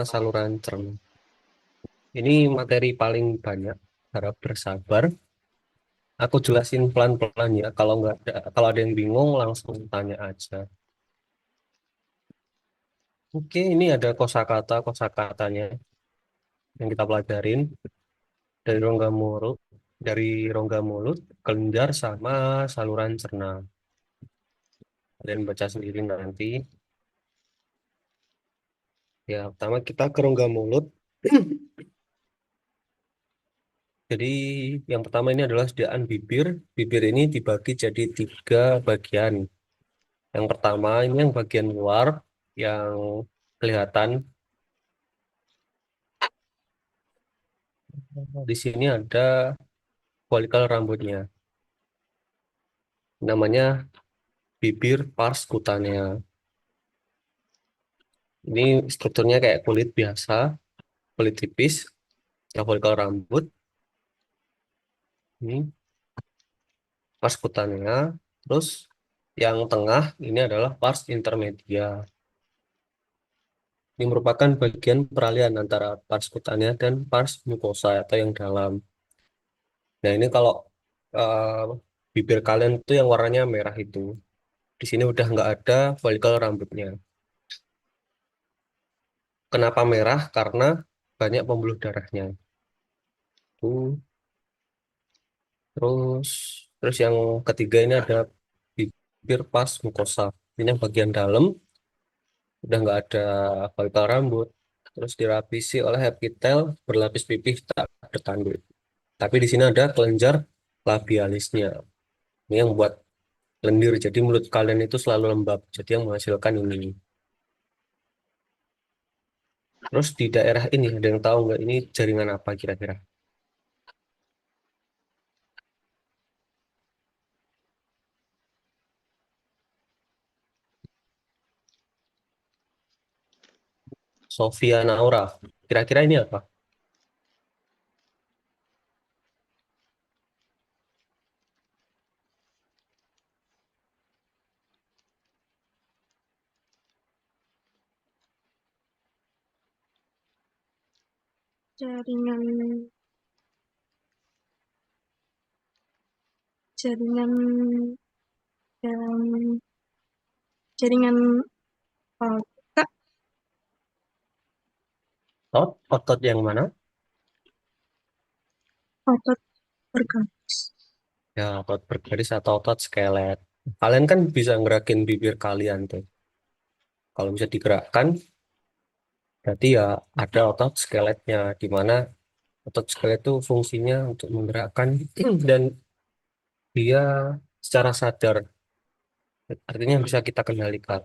saluran cerna. Ini materi paling banyak, harap bersabar. Aku jelasin pelan-pelan ya. Kalau ada yang bingung langsung tanya aja. Oke, ini ada kosakatanya yang kita pelajarin dari rongga mulut, kelenjar sama saluran cerna. Kalian baca sendiri nanti. Ya, pertama kita ke rongga mulut. Jadi yang pertama ini adalah sediaan bibir. Bibir ini dibagi jadi 3 bagian. Yang pertama ini yang bagian luar yang kelihatan. Di sini ada folikel rambutnya. Namanya bibir pars kutanea. Ini strukturnya kayak kulit biasa, kulit tipis, yang folikel rambut. Ini pars kutanea. Terus yang tengah ini adalah pars intermedia. Ini merupakan bagian peralihan antara pars kutanea dan pars mukosa atau yang dalam. Nah, ini kalau eh, bibir kalian itu yang warnanya merah itu. Di sini udah nggak ada folikel rambutnya. Kenapa merah? Karena banyak pembuluh darahnya. Tuh. Terus, terus yang ketiga ini ada bibir pas mukosa. Ini yang bagian dalam udah nggak ada folikel rambut. Terus dilapisi oleh epitel berlapis pipih tak bertanduk. Tapi di sini ada kelenjar labialisnya. Ini yang buat lendir. Jadi mulut kalian itu selalu lembab. Jadi yang menghasilkan ini. Terus di daerah ini ada yang tahu nggak ini jaringan apa kira-kira? Sofia Naura. Kira-kira ini apa? Jaringan jaringan dalam jaringan otak, Otot yang mana? otot bergaris. Ya, otot bergaris atau otot skelet. Kalian kan bisa ngerakin bibir kalian tuh. Kalau bisa digerakkan, berarti ya ada otot skeletnya. Di mana otot skelet itu fungsinya untuk menggerakkan dan dia secara sadar. Artinya bisa kita kendalikan.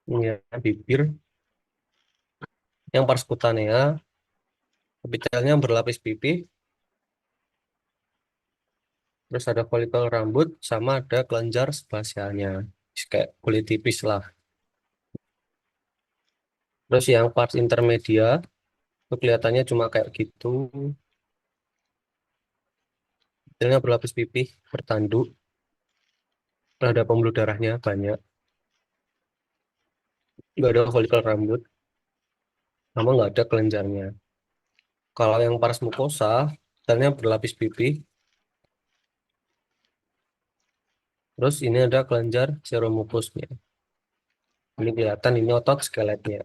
Ini ya, bibir yang pars kutanea, epitelnya berlapis pipih, terus ada folikel rambut, sama ada kelenjar sebasialnya. Kayak kulit tipis lah. Terus yang pars intermedia, itu kelihatannya cuma kayak gitu. Epitelnya berlapis pipih, bertanduk, ada pembuluh darahnya banyak, nggak ada folikel rambut, sama nggak ada kelenjarnya. Kalau yang pars mukosa, epitelnya berlapis pipih, terus ini ada kelenjar seromukusnya. Ini kelihatan ini otot skeletnya.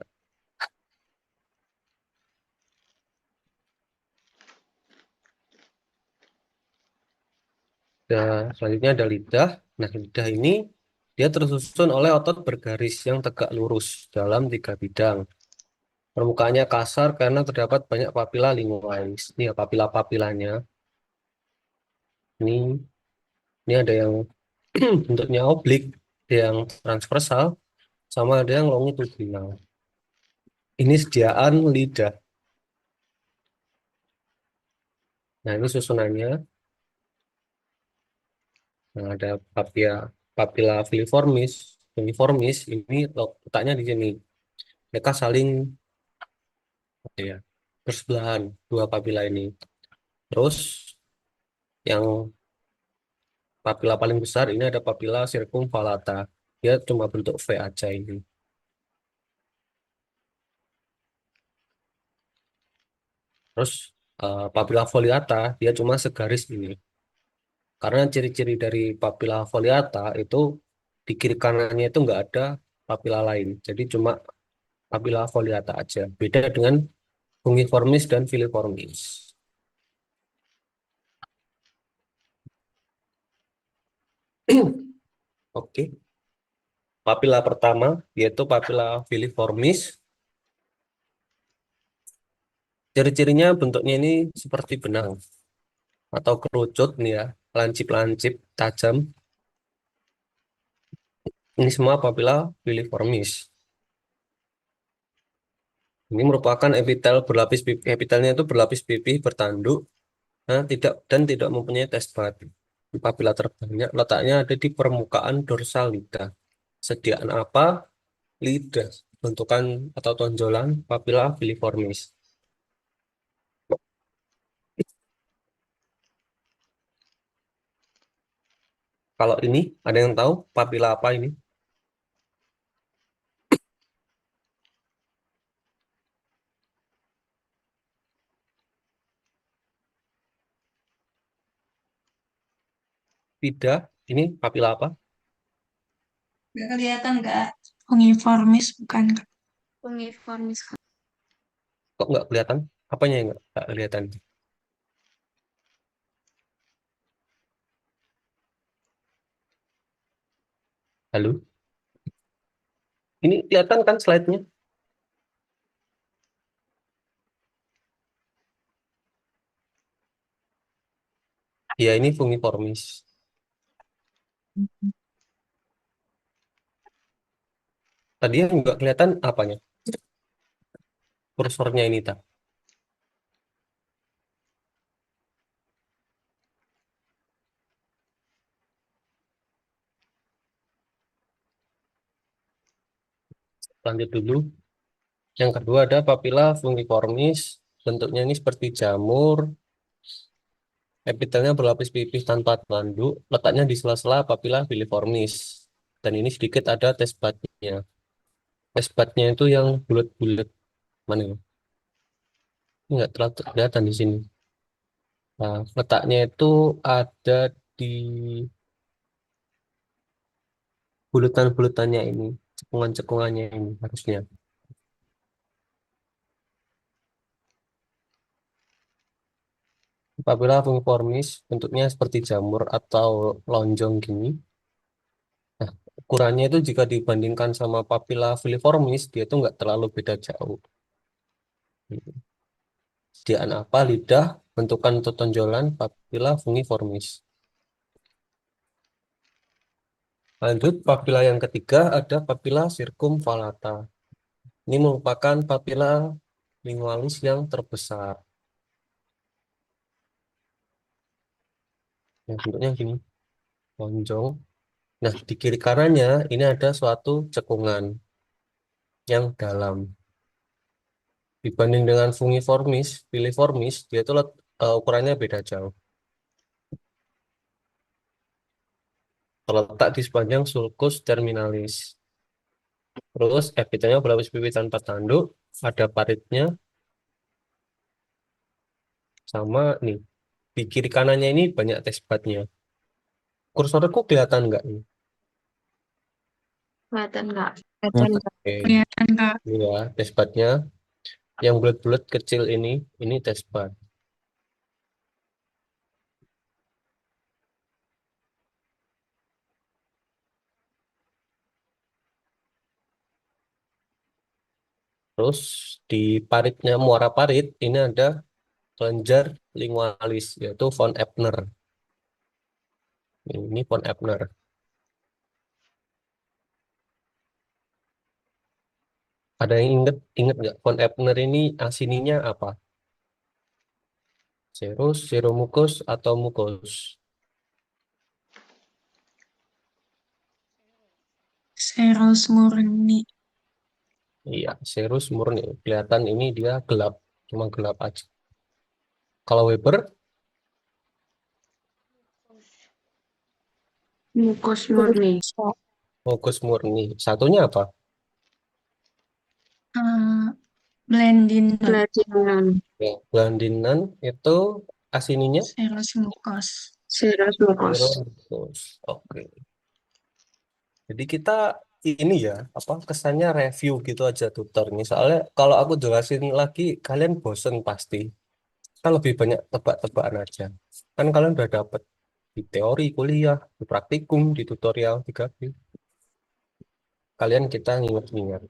Dan selanjutnya ada lidah. Nah, lidah ini dia tersusun oleh otot bergaris yang tegak lurus dalam 3 bidang. Permukaannya kasar karena terdapat banyak papila lingualis. Ini ya papila-papilanya. Ini, ini ada yang bentuknya oblik, ada yang transversal, sama ada yang longitudinal. Ini sediaan lidah. Nah, ini susunannya. Nah, ada papila, papila filiformis, ini letaknya di sini. Mereka saling ya, bersebelahan dua papila ini. Terus yang papila paling besar ini ada papila circumvallata. Dia cuma bentuk V aja ini. Terus papila foliata dia cuma segaris ini. Karena ciri-ciri dari papila foliata itu di kiri kanannya itu nggak ada papila lain. Jadi cuma papila foliata aja. Beda dengan fungiformis dan filiformis. Oke, papila pertama yaitu papila filiformis. Ciri-cirinya bentuknya ini seperti benang atau kerucut nih ya, lancip-lancip, tajam. Ini semua papila filiformis. Ini merupakan epitel berlapis pipih. Epitelnya itu berlapis pipih bertanduk, nah, tidak mempunyai testbat. Papila terbanyak letaknya ada di permukaan dorsal lidah. Sediaan apa? Lidah. Bentukan atau tonjolan papila filiformis. Kalau ini ada yang tahu papila apa ini? Tidak. Ini papila apa? Nggak kelihatan nggak? Uniformis bukan Kak? Fungiformis. Kok nggak kelihatan? Apanya yang nggak kelihatan? Halo? Ini kelihatan kan slide-nya? Ya, ini fungiformis. Tadi yang nggak kelihatan apanya? Kursornya ini tak. Lanjut dulu. Yang kedua ada papila fungiformis. Bentuknya ini seperti jamur. Epitelnya berlapis pipih tanpa tanduk. Letaknya di sela-sela papila filiformis. Dan ini sedikit ada testbatnya. Testbatnya itu yang bulat-bulat. Mana ya? Ini nggak terlalu kelihatan di sini. Nah, letaknya itu ada di bulutan-bulutannya ini. Cekungan-cekungannya ini harusnya. Papila fungiformis bentuknya seperti jamur atau lonjong gini. Nah, ukurannya itu jika dibandingkan sama papila filiformis, dia itu nggak terlalu beda jauh. Sediaan apa? Lidah, bentukan atau tonjolan, papila fungiformis. Lanjut, papila yang ketiga ada papila circumvallata. Ini merupakan papila lingualis yang terbesar. Yang bentuknya gini, lonjong. Nah, di kiri kanannya ini ada suatu cekungan yang dalam. Dibanding dengan fungiformis, filiformis, dia itu ukurannya beda jauh. Terletak di sepanjang sulcus terminalis. Terus epitelnya berlapis pipih tanpa tanduk, ada paritnya, sama nih. Di kiri kanannya ini banyak testbatnya. Kursorku kelihatan nggak nih? Kelihatan nggak? Kelihatan Kak. Oke, Kelihatan Kak. ini ya testbatnya. Yang bulat-bulat kecil ini testbat. Terus di paritnya, muara parit, ini ada kelenjar lingualis, yaitu von Ebner. Ini von Ebner. Ada yang inget nggak von Ebner ini asininya apa? Serus, seromucus, atau mucus? Serus murni. Iya, serus murni. Kelihatan ini dia gelap, cuma gelap aja. Kalau Weber, Mukus murni. Mukus murni. Satunya apa? Blendinan. Oke. Landinan itu asininya Serus mukus. Veronicus. Oke. Jadi kita ini ya, apa kesannya review gitu aja tutor ini. Soalnya kalau aku jelasin lagi, kalian bosen pasti. Kita lebih banyak tebak-tebakan aja. Kan kalian udah dapet di teori kuliah, di praktikum, di tutorial 3B. Kalian kita nginget-nginget.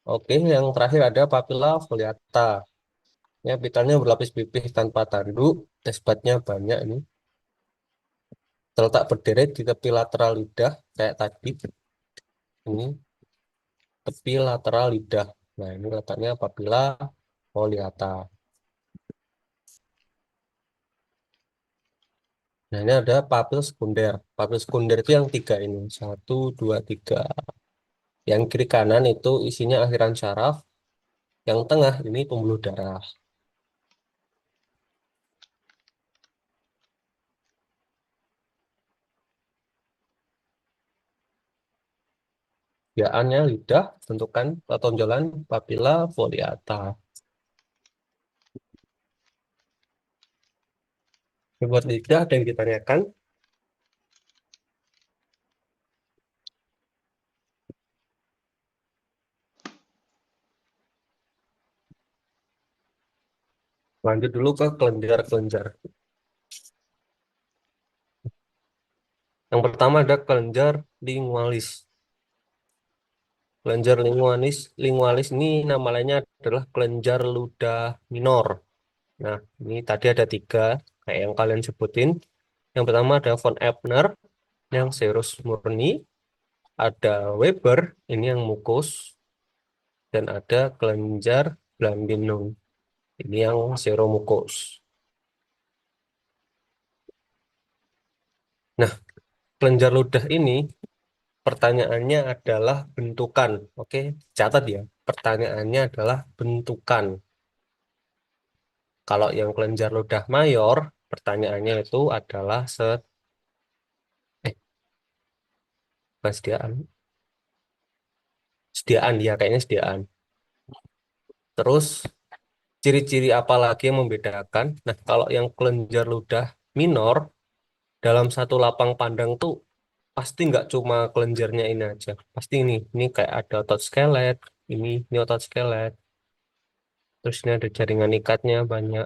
Oke, yang terakhir ada papilla foliata. Ya, pitaannya berlapis pipih tanpa tanduk, esbatnya banyak ini. Terletak berderet di tepi lateral lidah, kayak tadi. Ini tepi lateral lidah. Nah, ini letaknya papilla foliata. Nah, ini ada papil sekunder. Papil sekunder itu yang tiga ini. Satu, dua, tiga. Yang kiri kanan itu isinya akhiran syaraf. Yang tengah ini pembuluh darah. Yaannya lidah, bentukan tonjolan papilla foliata. Buat lidah ada yang ditanyakan. Lanjut dulu ke kelenjar-kelenjar. Yang pertama ada kelenjar lingualis. Kelenjar lingualis ini nama lainnya adalah kelenjar ludah minor. Nah, ini tadi ada tiga, kayak yang kalian sebutin. Yang pertama ada von Ebner, yang serus murni. Ada Weber, ini yang mukus. Dan ada kelenjar Blandinung, ini yang seromukus. Nah, kelenjar ludah ini pertanyaannya adalah bentukan. Oke, catat ya. Pertanyaannya adalah bentukan. Kalau yang kelenjar ludah mayor, pertanyaannya itu adalah eh sediaan. Sediaan ya, kayaknya sediaan. Terus ciri-ciri apa lagi yang membedakan? Nah, kalau yang kelenjar ludah minor dalam satu lapang pandang tuh pasti nggak cuma kelenjarnya ini aja. Pasti ini kayak ada otot skelet, ini otot skelet. Terus ini ada jaringan ikatnya banyak,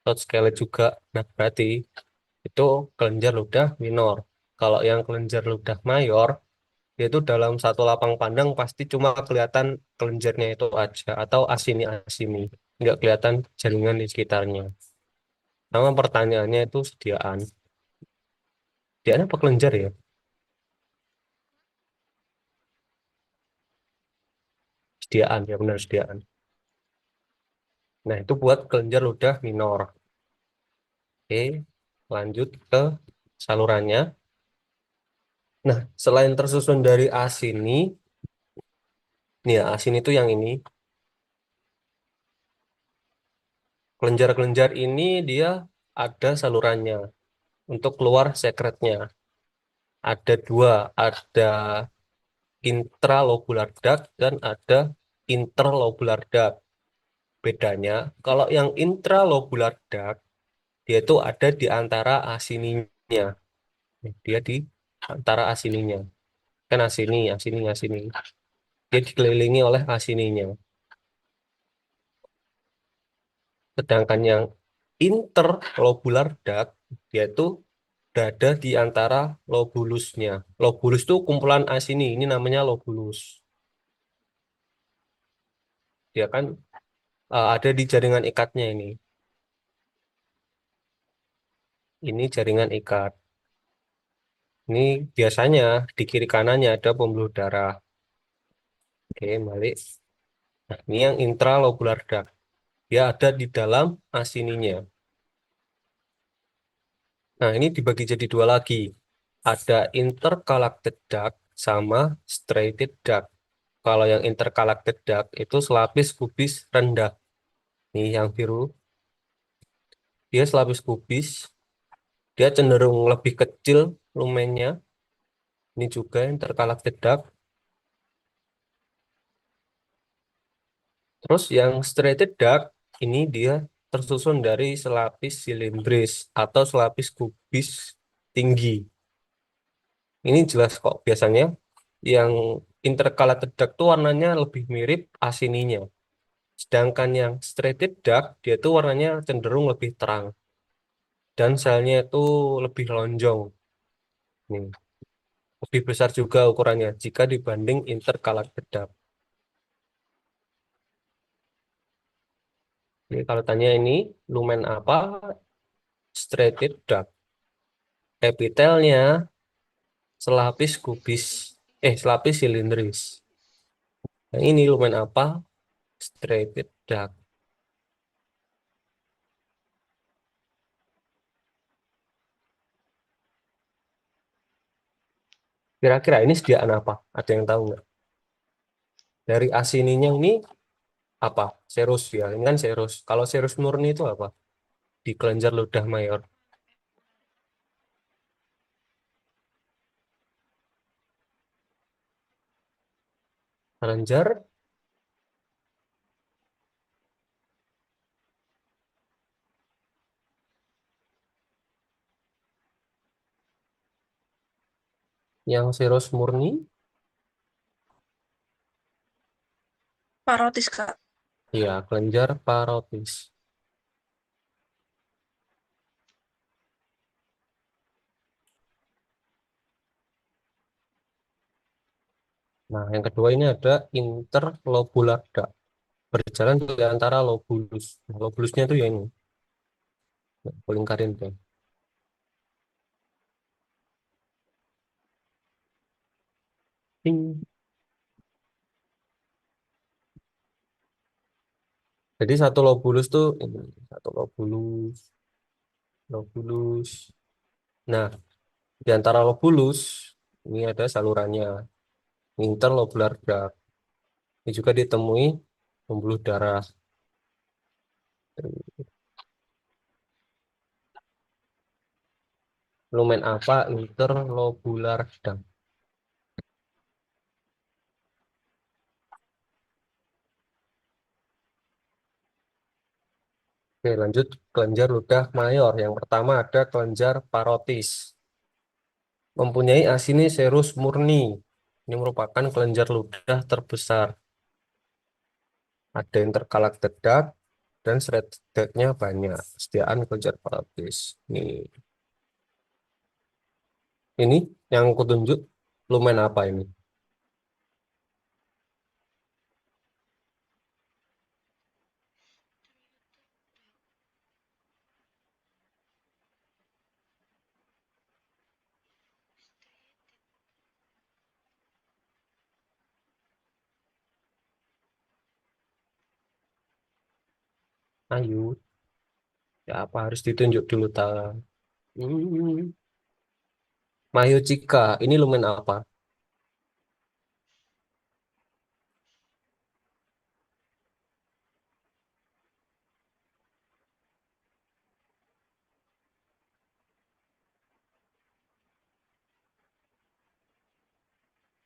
otot skelet juga. Nah, berarti itu kelenjar ludah minor. Kalau yang kelenjar ludah mayor, yaitu dalam satu lapang pandang pasti cuma kelihatan kelenjarnya itu aja atau asini-asini, nggak kelihatan jaringan di sekitarnya. Nama pertanyaannya itu sediaan. Sediaan apa kelenjar ya? Sediaan ya, benar sediaan. Nah, itu buat kelenjar ludah minor. Oke, lanjut ke salurannya. Nah, selain tersusun dari asini, nih ya, asini itu yang ini. Kelenjar-kelenjar ini dia ada salurannya untuk keluar sekretnya. Ada dua, ada intralobular duct dan ada interlobular duct. Bedanya, kalau yang intralobular duct, dia itu ada di antara asininya. Dia di antara asininya. Kan asini, asini, asini. Dia dikelilingi oleh asininya. Sedangkan yang interlobular duct, dia itu berada di antara lobulusnya. Lobulus itu kumpulan asini, ini namanya lobulus. Dia kan ada di jaringan ikatnya ini. Ini jaringan ikat. Ini biasanya di kiri kanannya ada pembuluh darah. Oke, balik. Nah, ini yang intralobular duct. Dia ada di dalam asininya. Nah, ini dibagi jadi dua lagi. Ada intercalated duct sama striated duct. Kalau yang intercalated duct itu selapis kubis rendah. Nih yang biru, dia selapis kubis, dia cenderung lebih kecil lumennya. Ini juga intergalactic duct. Terus yang straight duct ini dia tersusun dari selapis silindris atau selapis kubis tinggi. Ini jelas kok biasanya yang intercalated duct itu warnanya lebih mirip asininya. Sedangkan yang straight duct dia itu warnanya cenderung lebih terang dan selnya itu lebih lonjong. Nih, lebih besar juga ukurannya jika dibanding intercalated duct. Jadi kalau tanya ini lumen apa? Straight duct. Epitelnya selapis kubis, selapis silindris. Yang ini lumen apa? Straight duct. Kira-kira ini sediaan apa? Ada yang tahu nggak? Dari asininya ini apa? Serus ya, ini kan serus. Kalau serus murni itu apa? Di kelenjar ludah mayor. Kelenjar yang serus murni, Parotis, Kak. ya kelenjar parotis. Nah, yang kedua ini ada interlobular duct. Berjalan di antara lobulus. Nah, lobulusnya itu ya ini. Nah, aku lingkarin tuh. Ting. Jadi satu lobulus tuh ini, satu lobulus, lobulus. Nah, di antara lobulus ini ada salurannya, interlobular duct. Ini juga ditemui pembuluh darah. Lumen apa interlobular duct? Oke, lanjut kelenjar ludah mayor. Yang pertama ada kelenjar parotis. Mempunyai asini serus murni. Ini merupakan kelenjar ludah terbesar. Ada intergalactic duct dan straight duct-nya banyak. Sediaan kelenjar parotis. Ini yang aku tunjuk lumen apa ini? Ayo, ya apa harus ditunjuk dulu tangan? Hmm. Mayochika, ini lumen apa?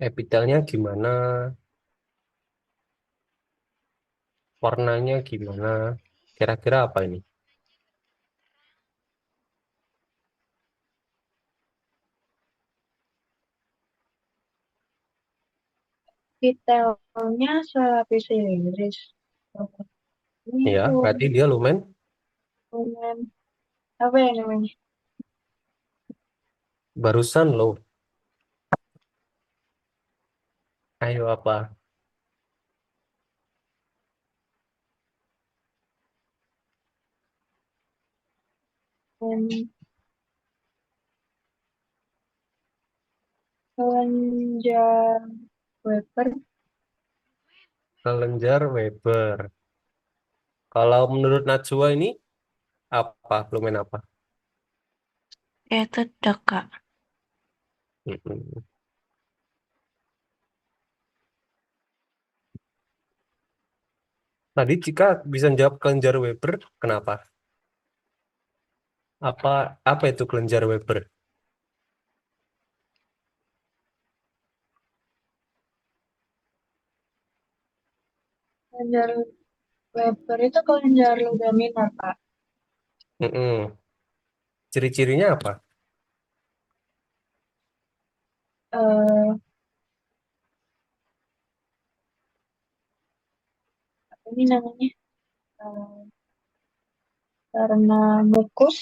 Epitelnya gimana? Warnanya gimana? Kira-kira apa ini? Detailnya selapis silindris. Ini Ya, berarti dia lumen lumen apa ya namanya? barusan loh. Ayo apa? Lumen kelenjar Weber. Kelenjar Weber. Kalau menurut Najwa ini apa? Lumen apa? Itu Kak. Mm-mm. Tadi jika bisa jawab kelenjar Weber, kenapa? Apa apa itu kelenjar Weber? Kelenjar Weber itu kelenjar ludah minor, Pak. Mm-mm. Ciri-cirinya apa? Eh, Apa ini namanya? Eh, karena mukus.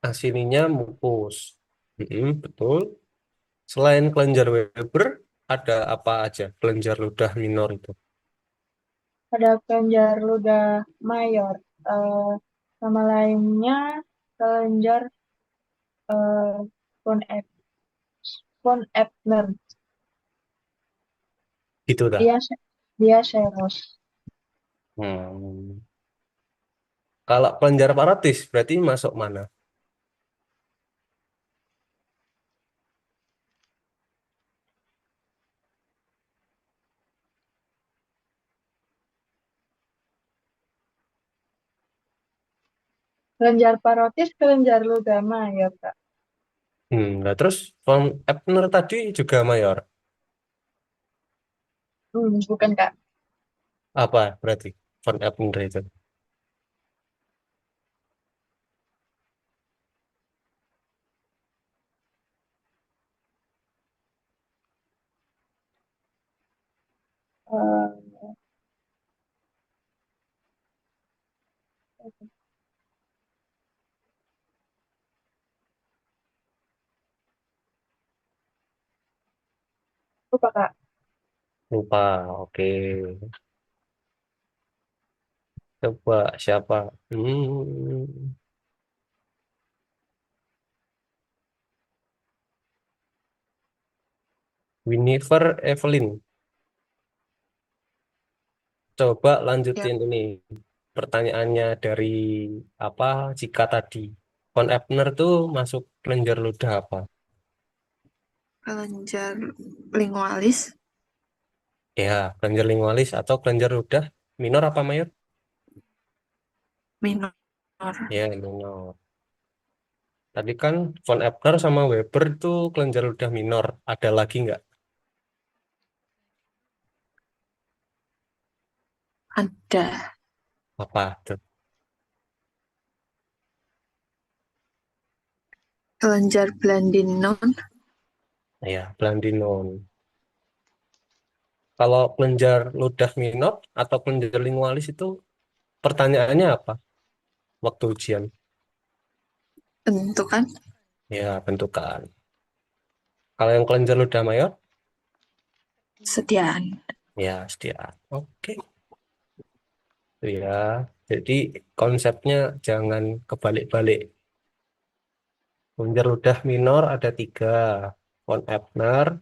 Asininya mukus. Mm-mm, betul. Selain kelenjar Weber, ada apa aja kelenjar ludah minor itu? Ada kelenjar ludah mayor. Eh, Nama lainnya kelenjar eh, von Ep- von Ebner. Gitu dah. Dia dia seros. Hmm. Kalau kelenjar parotis berarti masuk mana? Kelenjar parotis kelenjar ludah mayor, Kak. Nah terus von Ebner tadi juga mayor. Bukan, Kak. Apa berarti von Ebner itu? Eh, Lupa, Kak. Lupa. Oke. Coba siapa? Winifred Evelyn. Coba Ya, lanjutin ini pertanyaannya dari apa jika tadi von Ebner tuh masuk kelenjar ludah apa? kelenjar lingualis Ya, kelenjar lingualis atau kelenjar ludah minor apa mayor? minor. Ya, minor. Tadi kan von Ebner sama Weber tuh kelenjar ludah minor. Ada lagi nggak? Ada Apa tuh? kelenjar Blandinon. Ya, Blandinon. Kalau kelenjar ludah minor atau kelenjar lingualis itu pertanyaannya apa waktu ujian? Bentukan Ya, bentukan. Kalau yang kelenjar ludah mayor, sediaan. ya setiap. Oke, itu ya. Jadi konsepnya jangan kebalik-balik. Kelenjar ludah minor ada tiga, von Ebner,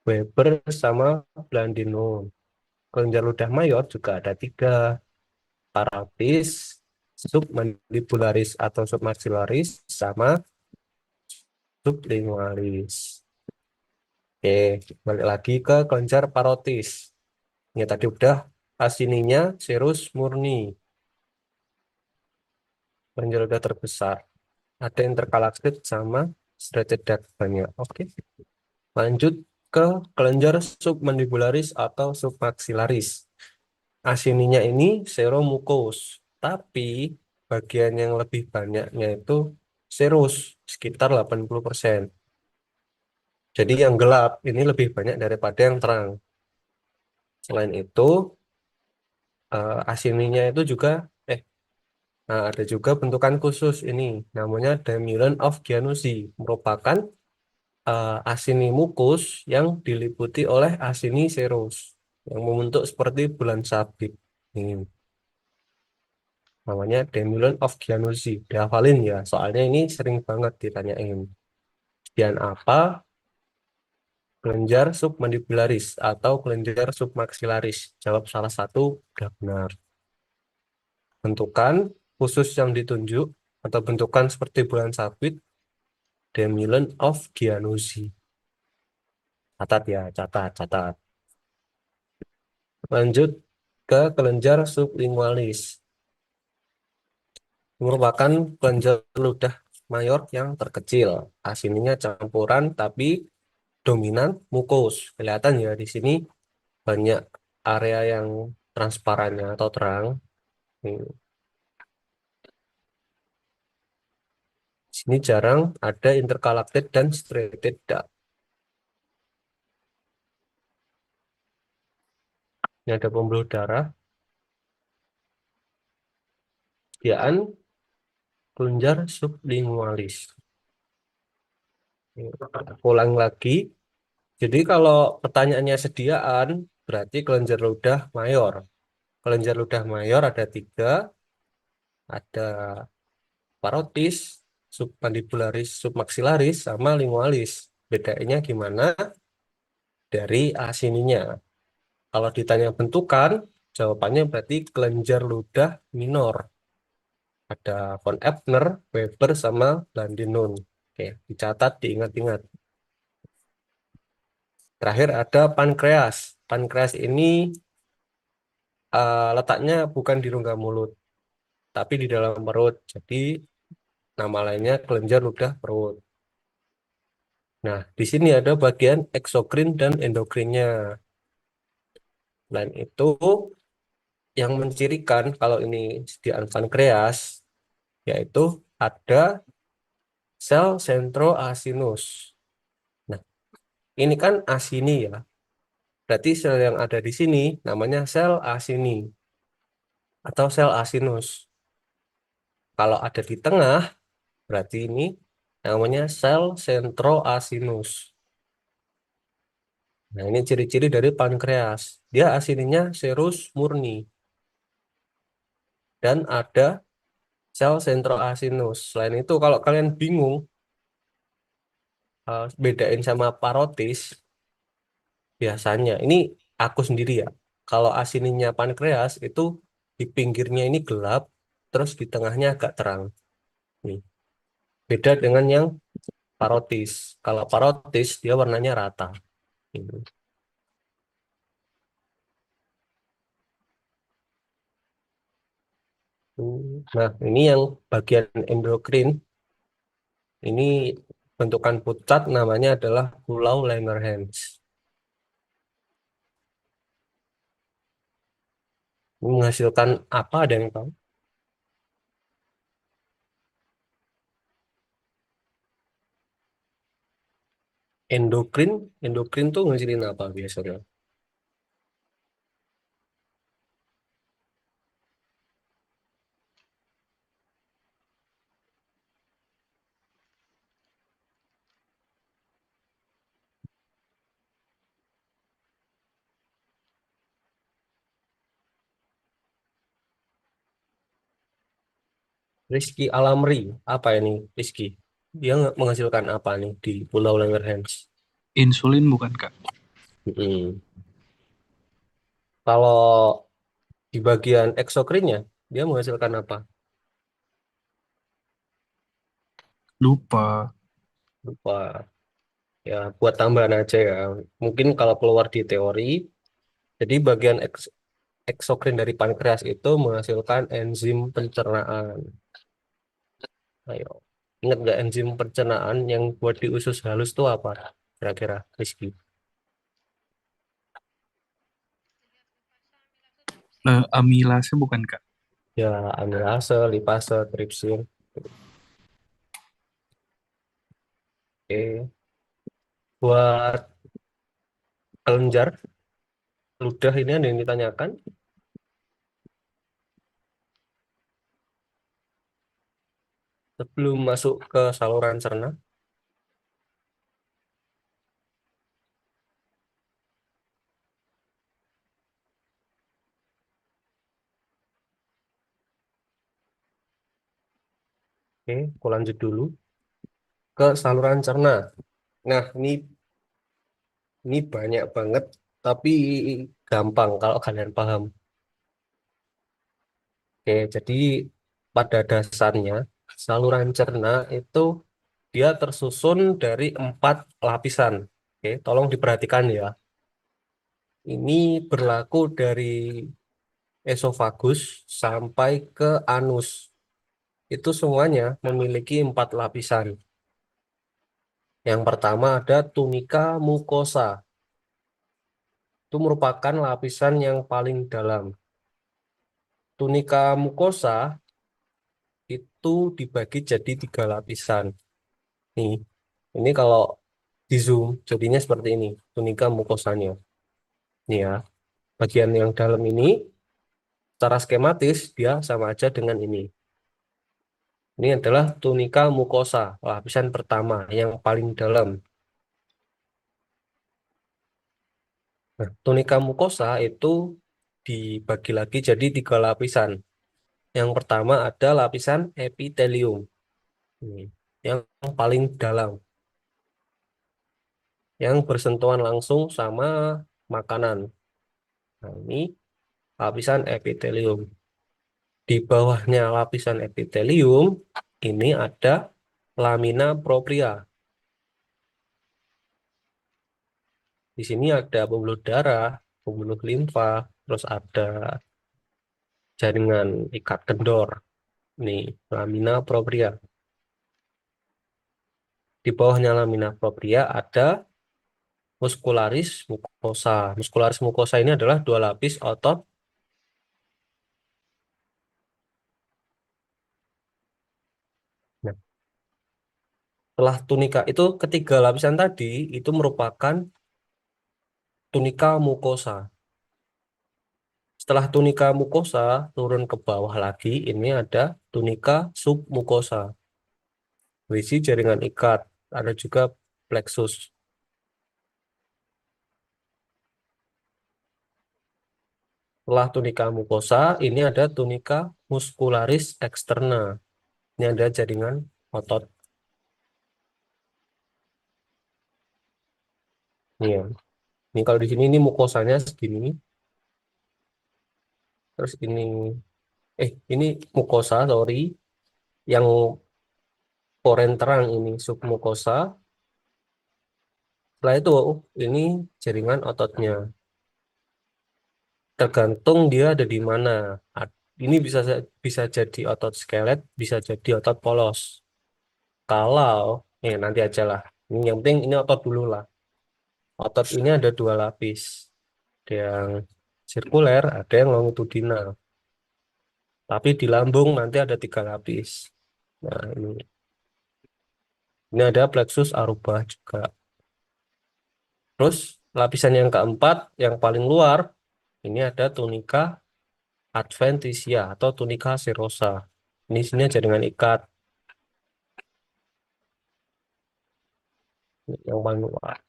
Weber, sama Blandinon. Kelenjar ludah mayor juga ada tiga, parotis, submandibularis atau submaxillaris, sama sublingualis. Oke, balik lagi ke kelenjar parotis. Ini tadi udah asininya serus murni, kelenjar ludah terbesar. Ada interkalaksit sama stretched banyak. Oke, lanjut ke kelenjar submandibularis atau submaxillaris. Asininya ini seromucous, tapi bagian yang lebih banyaknya itu serus, sekitar 80%. Jadi yang gelap ini lebih banyak daripada yang terang. Selain itu, asininya itu juga, eh, nah ada juga bentukan khusus ini, namanya Demilon of Giannuzzi, merupakan asinimukus yang diliputi oleh asini serus, yang membentuk seperti bulan sabit. Ini namanya Demilon of Giannuzzi. Dihafalin ya, soalnya ini sering banget ditanyain. Kemudian apa? Kelenjar submandibularis atau kelenjar submaxillaris. Jawab salah satu, udah benar. Bentukan khusus yang ditunjuk atau bentukan seperti bulan sabit, Demilon of Giannuzzi. Catat ya, catat, catat. Lanjut ke kelenjar sublingualis. Merupakan kelenjar ludah mayor yang terkecil. Asininya campuran tapi dominan mukus. Kelihatan ya di sini banyak area yang transparannya atau terang. Nih, di sini jarang ada intercalated dan striated duct. Ini ada pembuluh darah, sediaan kelenjar sublingualis. Ini, ulang lagi. Jadi kalau pertanyaannya sediaan, berarti kelenjar ludah mayor. Kelenjar ludah mayor ada tiga, ada parotis, submandibularis, submaxillaris, sama lingualis. Bedanya gimana? Dari asininya. Kalau ditanya bentukan, jawabannya berarti kelenjar ludah minor. Ada von Ebner, Weber, sama Blandinun. Oke, dicatat, diingat-ingat. Terakhir ada pankreas. Pankreas ini letaknya bukan di rongga mulut, tapi di dalam perut. Jadi nama lainnya kelenjar ludah perut. Nah, di sini ada bagian eksokrin dan endokrinnya. Selain itu, yang mencirikan kalau ini sediaan pankreas, yaitu ada sel sentroasinus. Nah, ini kan asini ya. Berarti sel yang ada di sini namanya sel asini atau sel asinus. Kalau ada di tengah, berarti ini namanya sel sentroasinus. Nah, ini ciri-ciri dari pankreas. Dia asininya serus murni. Dan ada sel sentroasinus. Selain itu, kalau kalian bingung bedain sama parotis, biasanya ini aku sendiri ya. Kalau asininya pankreas itu di pinggirnya ini gelap, terus di tengahnya agak terang. Nih, beda dengan yang parotis. Kalau parotis dia warnanya rata. Ini. Nah, ini yang bagian endokrin. Ini bentukan pucat namanya adalah Pulau Langerhans. Ini menghasilkan apa, ada yang tahu? Endokrin, endokrin tuh ngasilin apa biasanya? Rizky Alamri, apa ini Rizky? Dia menghasilkan apa nih di Pulau Langerhans? Insulin bukan Kak? Mm-mm. Kalau di bagian eksokrinnya, dia menghasilkan apa? Lupa. Lupa. Ya, buat tambahan aja ya. Mungkin kalau keluar di teori, jadi bagian eksokrin dari pankreas itu menghasilkan enzim pencernaan. Ayo, ingat nggak enzim pencernaan yang buat di usus halus itu apa? Kira-kira, Rizky? Amilase bukan Kak? Ya, amilase, lipase, tripsin. Oke. Buat kelenjar ludah ini ada yang ditanyakan. Sebelum masuk ke saluran cerna, oke, aku lanjut dulu ke saluran cerna. Nah, ini banyak banget, tapi gampang kalau kalian paham. Oke, jadi pada dasarnya saluran cerna itu dia tersusun dari 4 lapisan. Oke, tolong diperhatikan ya. Ini berlaku dari esofagus sampai ke anus. Itu semuanya memiliki 4 lapisan. Yang pertama ada tunika mukosa. itu merupakan lapisan yang paling dalam. Tunika mukosa itu dibagi jadi 3 lapisan. Nih, ini kalau di zoom jadinya seperti ini, tunika mukosanya. Nih ya, bagian yang dalam ini secara skematis dia sama aja dengan ini. Ini adalah tunika mukosa, lapisan pertama yang paling dalam. Nah, tunika mukosa itu dibagi lagi jadi 3 lapisan. Yang pertama ada lapisan epitelium, ini, yang paling dalam, yang bersentuhan langsung sama makanan. Nah, ini lapisan epitelium. Di bawahnya lapisan epitelium, ini ada lamina propria. Di sini ada pembuluh darah, pembuluh limfa, terus ada jaringan ikat kendor. Nih, lamina propria. Di bawahnya lamina propria ada muscularis mucosa. Muscularis mucosa ini adalah 2 lapis otot. Nah, setelah tunika itu ketiga lapisan tadi itu merupakan tunika mukosa. Setelah tunika mukosa turun ke bawah lagi, ini ada tunika submukosa. Berisi jaringan ikat, ada juga plexus. Setelah tunika mukosa, ini ada tunika muscularis externa. Ini ada jaringan otot. Nih ya. Ini kalau di sini ini mukosanya segini. Terus ini mukosa, sorry. Yang poren terang ini submukosa. Setelah itu ini jaringan ototnya. Tergantung dia ada di mana. Ini bisa jadi otot skelet, bisa jadi otot polos. Kalau nanti aja lah. Ini yang penting ini otot dulu lah. Otot ini ada 2 lapis. Ada yang sirkuler, ada yang longitudinal. Tapi di lambung nanti ada 3 lapis. Nah, ini ada plexus aruba juga. Terus lapisan yang keempat, yang paling luar, ini ada tunika adventitia atau tunika serosa. Ini sini jaringan ikat. Ini yang paling luar.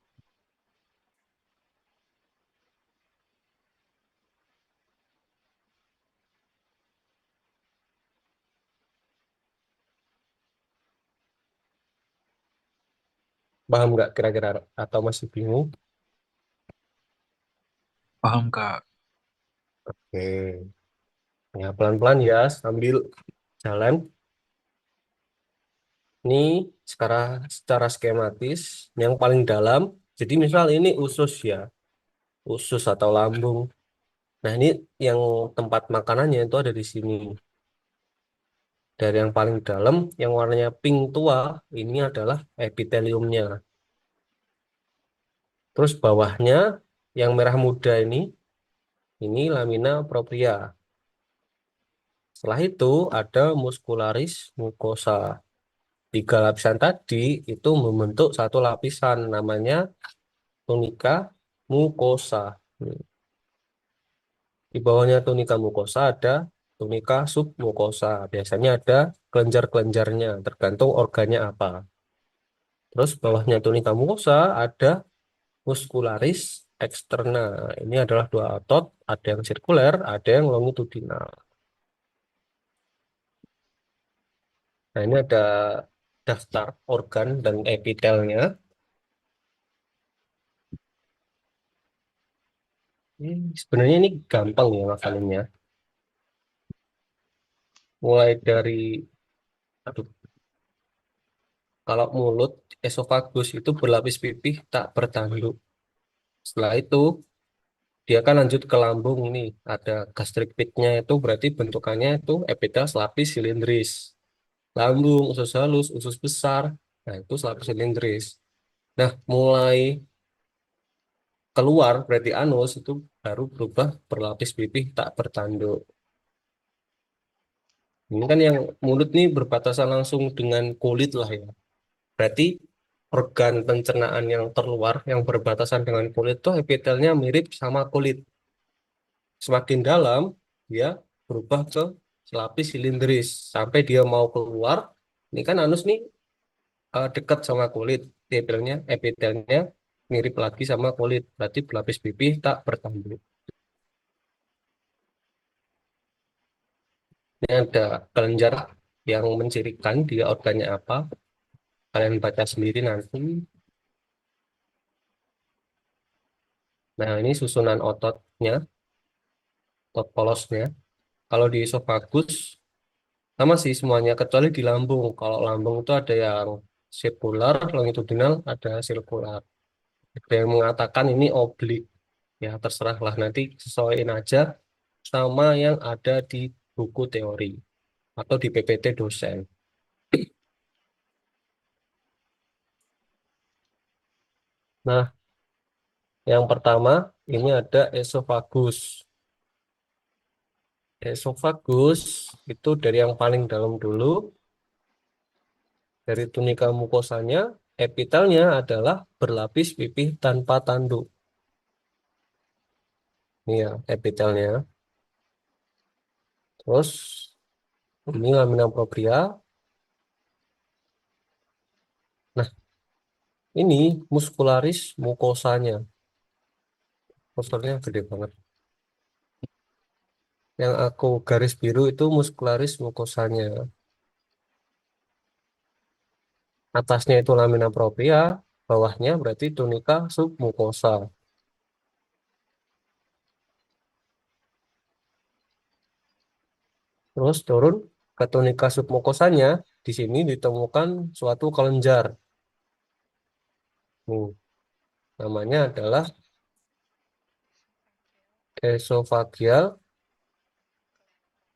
Paham nggak kira-kira atau masih bingung? Paham, Kak. Oke. Ya, pelan-pelan ya sambil jalan. Ini sekarang secara skematis yang paling dalam. Jadi misal ini usus ya, usus atau lambung. Nah, ini yang tempat makanannya itu ada di sini. Dari yang paling dalam, yang warnanya pink tua, ini adalah epiteliumnya. Terus bawahnya, yang merah muda ini lamina propria. Setelah itu ada muscularis mucosa. 3 lapisan tadi itu membentuk 1 lapisan, namanya tunika mucosa. Di bawahnya tunika mucosa ada tunika submucosa. Biasanya ada kelenjar-kelenjarnya, tergantung organnya apa. Terus bawahnya tunika mucosa ada muscularis externa. Ini adalah 2 otot, ada yang sirkuler, ada yang longitudinal. Nah, ini ada daftar organ dan epitelnya. Sebenarnya ini gampang ya ngafalinnya. Mulai dari, aduh, kalau mulut, esofagus itu berlapis pipih tak bertanduk. Setelah itu, dia kan lanjut ke lambung nih. Ada gastric pitnya itu berarti bentukannya itu epitel selapis silindris. Lambung, usus halus, usus besar, nah itu selapis silindris. Nah, mulai keluar berarti anus itu baru berubah berlapis pipih tak bertanduk. Ini kan yang mulut nih berbatasan langsung dengan kulit lah ya. Berarti organ pencernaan yang terluar yang berbatasan dengan kulit tuh epitelnya mirip sama kulit. Semakin dalam dia berubah ke selapis silindris sampai dia mau keluar. Ini kan anus nih dekat sama kulit. Epitelnya mirip lagi sama kulit. Berarti pelapis pipih tak bertanduk. Ini ada kelenjar yang mencirikan dia organnya apa. Kalian baca sendiri nanti. Nah, ini susunan ototnya, otot polosnya. Kalau di esofagus, sama sih semuanya, kecuali di lambung. Kalau lambung itu ada yang sirkular, longitudinal, ada sirkular. Ada yang mengatakan ini oblik. Ya, terserah lah nanti sesuaiin aja sama yang ada di buku teori atau di PPT dosen. Nah, yang pertama ini ada esofagus. Esofagus itu dari yang paling dalam dulu, dari tunika mukosanya, epitelnya adalah berlapis pipih tanpa tanduk. Ini ya epitelnya. Terus ini lamina propria. Nah, ini muskularis mukosanya. Posternya gede banget. Yang aku garis biru itu muskularis mukosanya. Atasnya itu lamina propria, bawahnya berarti tunika submukosa. Terus turun ke tunika submukosanya, di sini ditemukan suatu kelenjar. Namanya adalah esophageal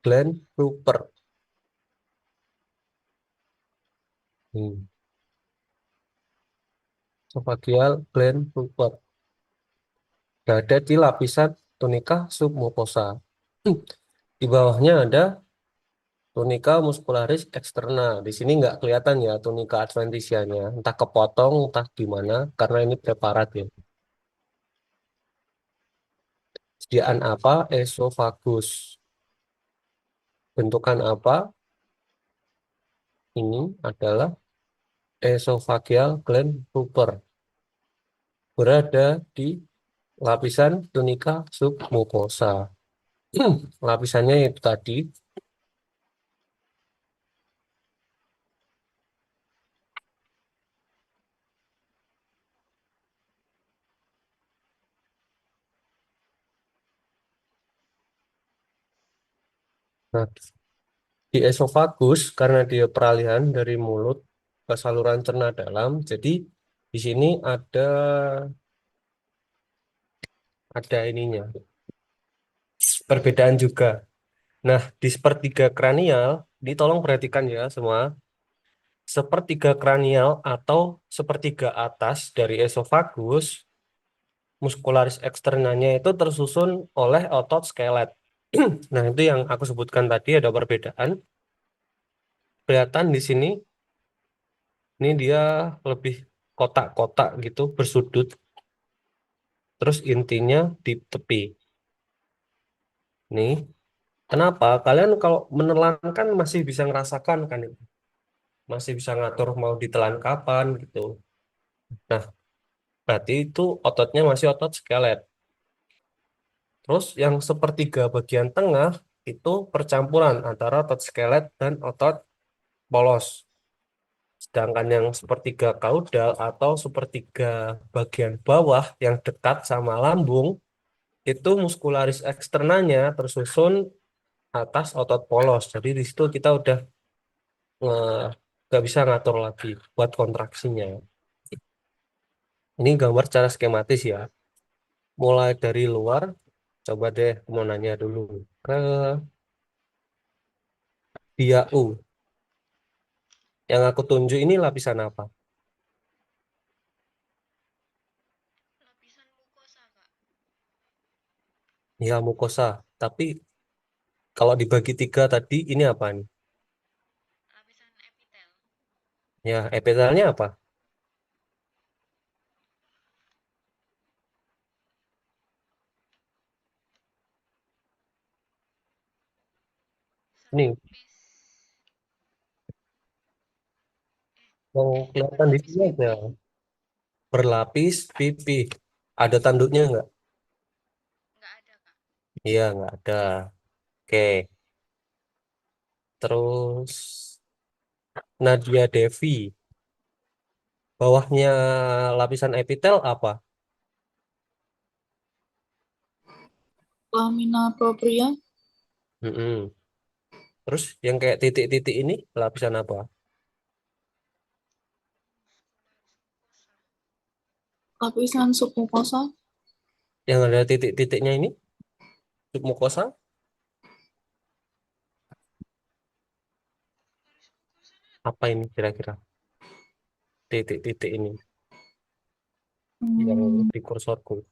gland Rupert. Esophageal gland Rupert. Berada di lapisan tunika submukosa. Di bawahnya ada tunika muscularis externa. Di sini nggak kelihatan ya tunika adventitianya. Entah kepotong, entah gimana, karena ini preparat ya. Sediaan apa? Esofagus. Bentukan apa? Ini adalah esophageal gland Rupert. Berada di lapisan tunika submukosa. Lapisannya itu tadi. Nah, di esofagus karena dia peralihan dari mulut ke saluran cerna dalam, jadi di sini ada ininya, perbedaan juga. Nah, di sepertiga kranial, ini tolong perhatikan ya semua. Sepertiga kranial atau sepertiga atas dari esofagus, muskularis eksternanya itu tersusun oleh otot skelet. Nah, itu yang aku sebutkan tadi ada perbedaan. Kelihatan di sini, ini dia lebih kotak-kotak gitu, bersudut. Terus intinya di tepi. Nih, kenapa? Kalian kalau menelan kan masih bisa ngerasakan kan itu. Masih bisa ngatur mau ditelan kapan gitu. Nah, berarti itu ototnya masih otot skelet. Terus yang sepertiga bagian tengah itu percampuran antara otot skelet dan otot polos. Sedangkan yang sepertiga kaudal atau sepertiga bagian bawah yang dekat sama lambung itu muskularis eksternanya tersusun atas otot polos. Jadi di situ kita udah nggak bisa ngatur lagi buat kontraksinya. Ini gambar secara skematis ya. Mulai dari luar, coba deh mau nanya dulu ke dia U. Yang aku tunjuk ini lapisan apa? Lapisan mukosa, Kak. Ya, mukosa. Tapi kalau dibagi tiga tadi, ini apa nih? Ya, epitelnya apa? Ini yang kelihatan di sini aja. Berlapis pipih. Ada tanduknya nggak? Iya, nggak ada. Oke. Terus Nadia Devi. Bawahnya lapisan epitel apa? Lamina propria, Mm-mm. Terus yang kayak titik-titik ini lapisan apa? lapisan submukosa, Yang ada titik-titiknya ini submukosa. Apa ini kira-kira? Titik-titik ini yang hmm, di kursorku.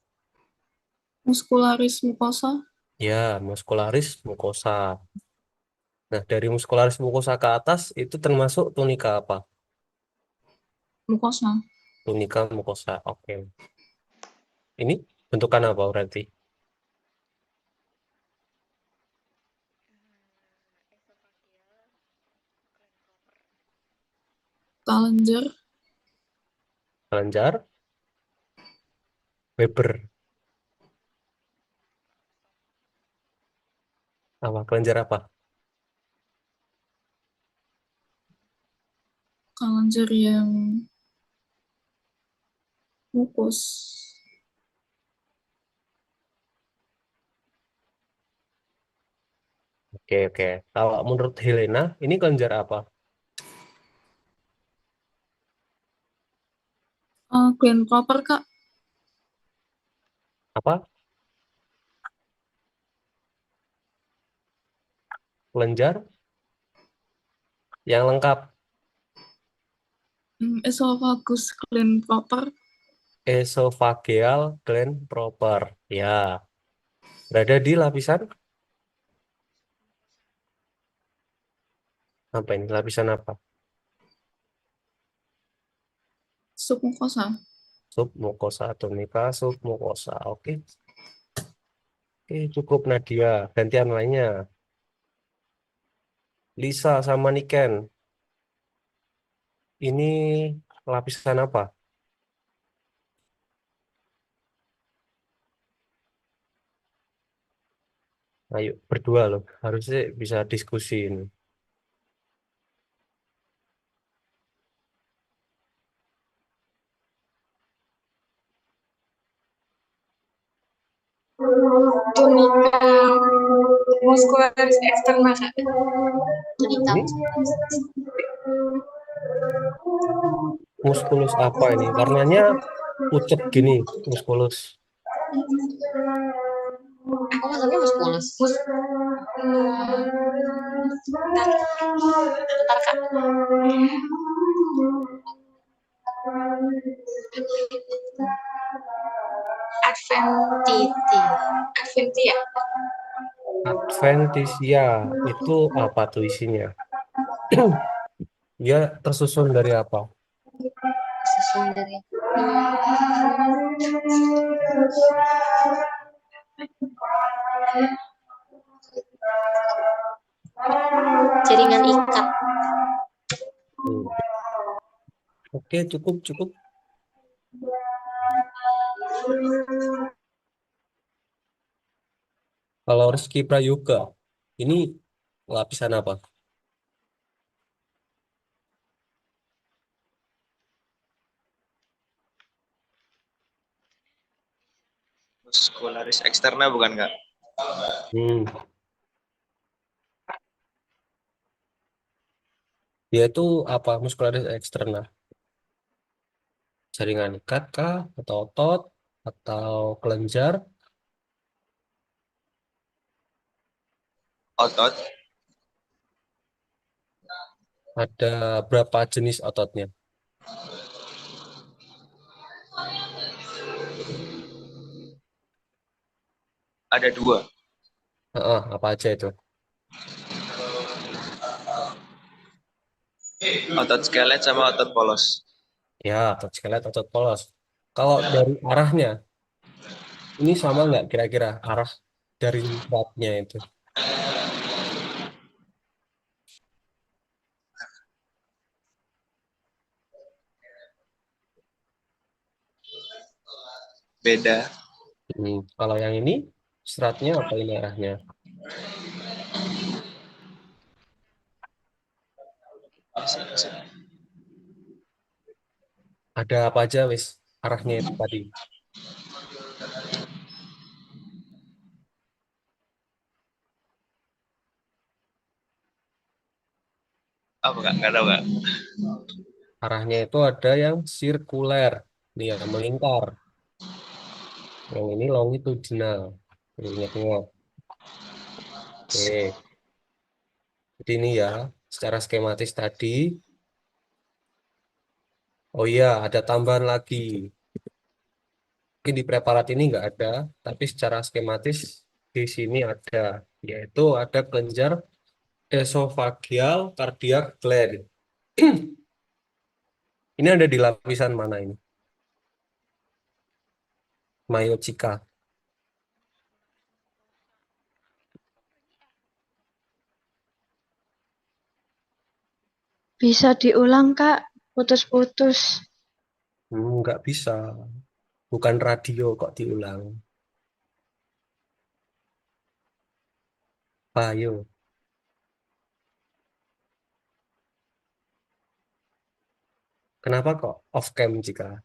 muscularis mucosa, Ya, muscularis mucosa. Nah, dari muscularis mucosa ke atas itu termasuk tunika apa? mucosa, Tunika mucosa. Oke. Ini bentukan apa berarti? Challenger, Kelenjar, Weber. Apa? Kelenjar apa? Challenger yang mukus, Oke, oke. Kalau menurut Helena, ini kelenjar apa? Glen proper kak, Apa? Kelenjar yang lengkap. esophagus Glen proper, Esophageal gland proper. Ya, berada di lapisan apa ini? Lapisan apa? submukosa, Submucosa tunica, submucosa. Oke, oke, cukup Nadia. Gantian lainnya. Lisa sama Niken. Ini lapisan apa? Ayo, berdua loh. Harusnya bisa diskusin. Tunica muscularis externa kak. Tunica Ini muskulus apa ini? Warnanya pucet gini, muskulus. aku masuknya muskulus. Bentar kak. Adventiti. Adventia. Adventisia itu apa tuh isinya? Dia tersusun dari apa? Susun dari jaringan ikat. Hmm. Oke, cukup, cukup. Kalau Rizky Prayoga, ini lapisan apa? Muscularis eksterna bukan kak? Hmm. Dia itu apa? Muscularis externa. Jaringan ikat kah? Atau otot? Atau kelenjar? Otot. Ada berapa jenis ototnya? Ada dua. Apa aja itu? Otot skelet sama otot polos. Ya, otot skelet, otot polos. Kalau dari arahnya, ini sama nggak kira-kira arah dari beratnya itu? Beda. Kalau yang ini, seratnya apa ini arahnya? Ada apa aja wis arahnya itu tadi? Apa Kak? Nggak tahu Kak. Arahnya itu ada yang sirkuler, nih yang melingkar. Yang ini longitudinal. Ingat-ingat. Oke. Jadi ini ya, secara skematis tadi. Oh iya, ada tambahan lagi. Mungkin di preparat ini nggak ada, tapi secara skematis di sini ada. Yaitu ada kelenjar esophageal cardiac gland. Ini ada di lapisan mana ini? Mayocika. Bisa diulang, Kak. Putus-putus. Nggak bisa. Bukan radio kok diulang. Ayo. Kenapa kok off cam jika?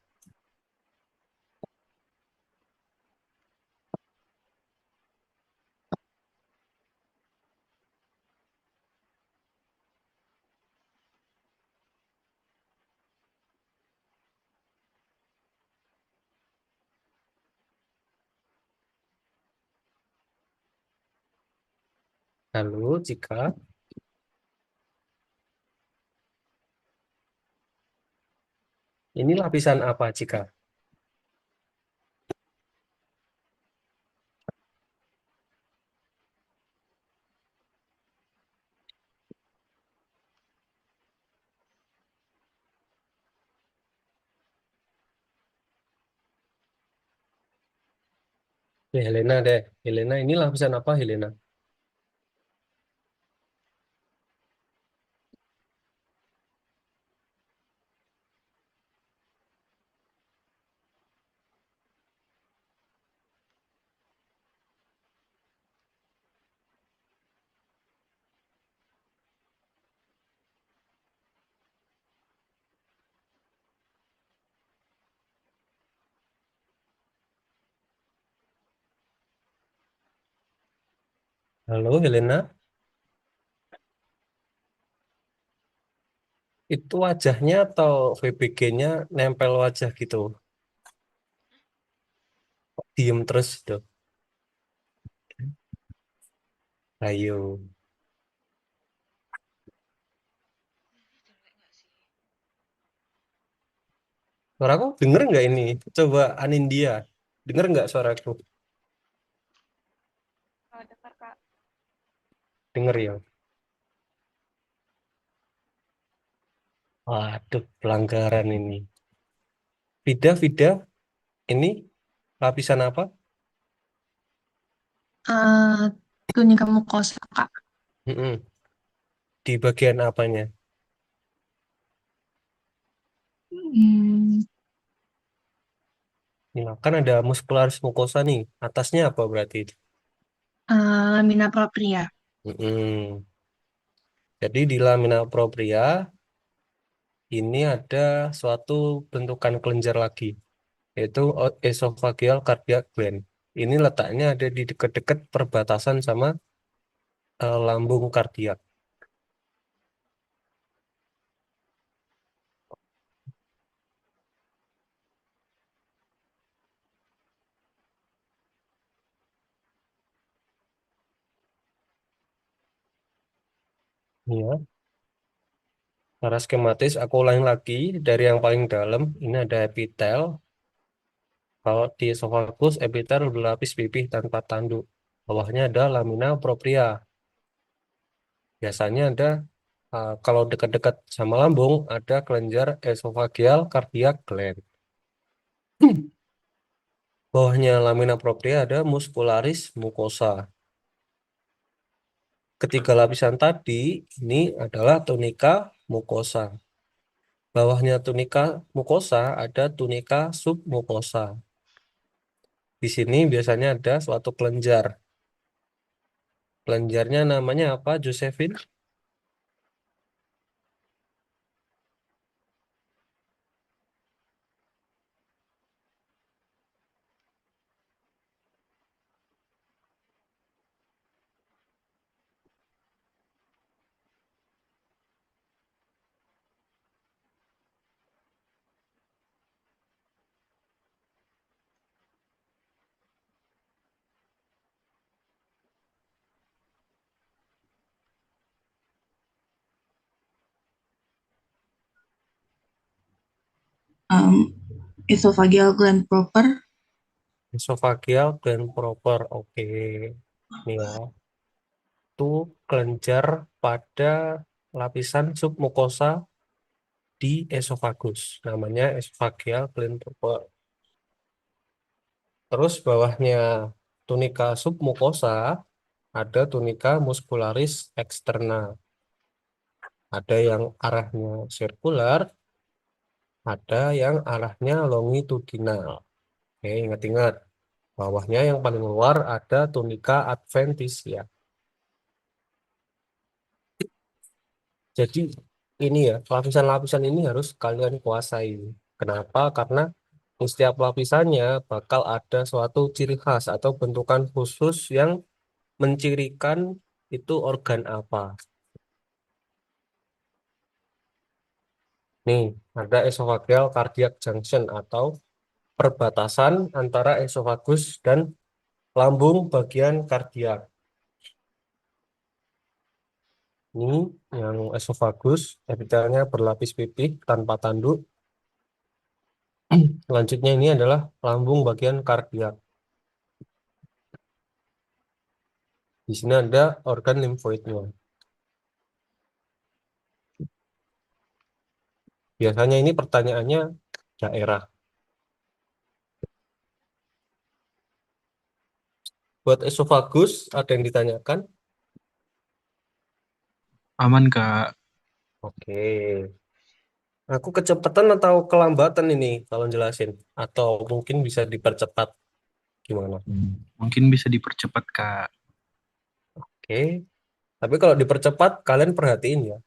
Halo, jika ini lapisan apa jika? Helena deh. Helena ini lapisan apa Helena? Halo Helena, itu wajahnya atau VBG-nya nempel wajah gitu? Diem terus tuh. Ayo. Suaraku denger nggak ini? Coba Anindya. Denger nggak suaraku? Dengar, Kak. Denger ya. Waduh, pelanggaran ini. Vida, ini lapisan apa? Tunika mukosa, Kak. Mm-mm. Di bagian apanya? Hmm, Ini kan ada muscularis mucosa nih. Atasnya apa berarti itu? lamina propria. Mm-mm. Jadi di lamina propria ini ada suatu bentukan kelenjar lagi, yaitu esophageal cardiac gland. Ini letaknya ada di dekat-dekat perbatasan sama lambung kardiak. Ya, secara skematis aku ulangi lagi dari yang paling dalam. Ini ada epitel. Kalau di esophagus, epitel berlapis pipih tanpa tanduk. Bawahnya ada lamina propria. Biasanya ada kalau dekat-dekat sama lambung ada kelenjar esophageal cardiac gland. Bawahnya lamina propria ada muscularis mucosa. Ketiga lapisan tadi ini adalah tunika mucosa. Bawahnya tunika mucosa ada tunika submucosa. Di sini biasanya ada suatu kelenjar. Kelenjarnya namanya apa, Josephine? Esophageal gland proper. Esophageal gland proper. Oke. Nih ya. Itu kelenjar pada lapisan submukosa di esofagus. Namanya esophageal gland proper. Terus bawahnya tunika submukosa ada tunika muscularis externa. Ada yang arahnya sirkular, ada yang arahnya longitudinal. Oke, ingat-ingat. Bawahnya yang paling luar ada tunika adventitia. Jadi ini ya, lapisan-lapisan ini harus kalian kuasai. Kenapa? Karena di setiap lapisannya bakal ada suatu ciri khas atau bentukan khusus yang mencirikan itu organ apa. Nih, ada esophageal cardiac junction atau perbatasan antara esofagus dan lambung bagian kardiak. Ini yang esofagus, epitelnya berlapis pipih tanpa tanduk. Selanjutnya ini adalah lambung bagian kardiak. Di sini ada organ limfoidnya. Biasanya ini pertanyaannya daerah. Buat esofagus, ada yang ditanyakan? Aman, Kak. Oke. Aku kecepatan atau kelambatan ini kalau jelasin? Atau mungkin bisa dipercepat? Gimana? Mungkin bisa dipercepat, Kak. Oke. Tapi kalau dipercepat, kalian perhatiin ya.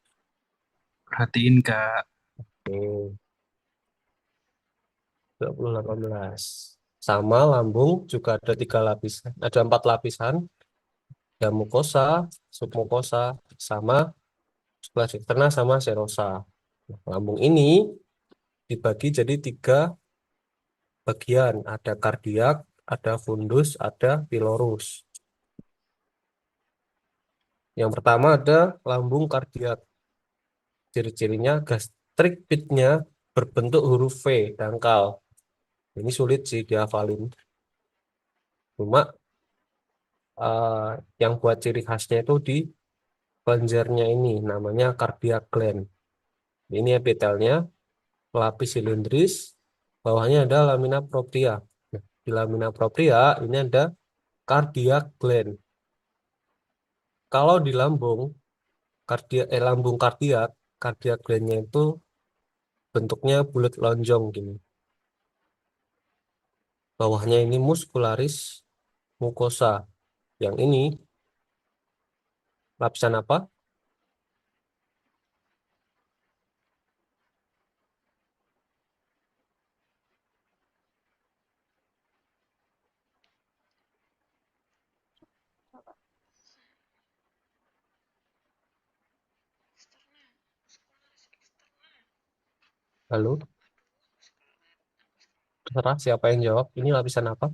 Perhatiin, Kak. Oke. 2018. Sama lambung juga ada 3 lapisan. Ada 4 lapisan. Ada mukosa, submukosa, sama muscularis externa sama serosa. Nah, lambung ini dibagi jadi 3 bagian. Ada kardiak, ada fundus, ada pilorus. Yang pertama ada lambung kardiak. Ciri-cirinya gastric pitnya berbentuk huruf V, dangkal. Ini sulit sih dihafalin. Cuma yang buat ciri khasnya itu di kelenjarnya ini, namanya cardiac gland. Ini epitelnya, pelapis silindris, bawahnya ada lamina propria. Nah, di lamina propria ini ada cardiac gland. Kalau di lambung lambung cardiac glandnya itu bentuknya bulat lonjong gini. Bawahnya ini muscularis mucosa. Yang ini lapisan apa? Lalu terserah siapa yang jawab. Ini lapisan apa?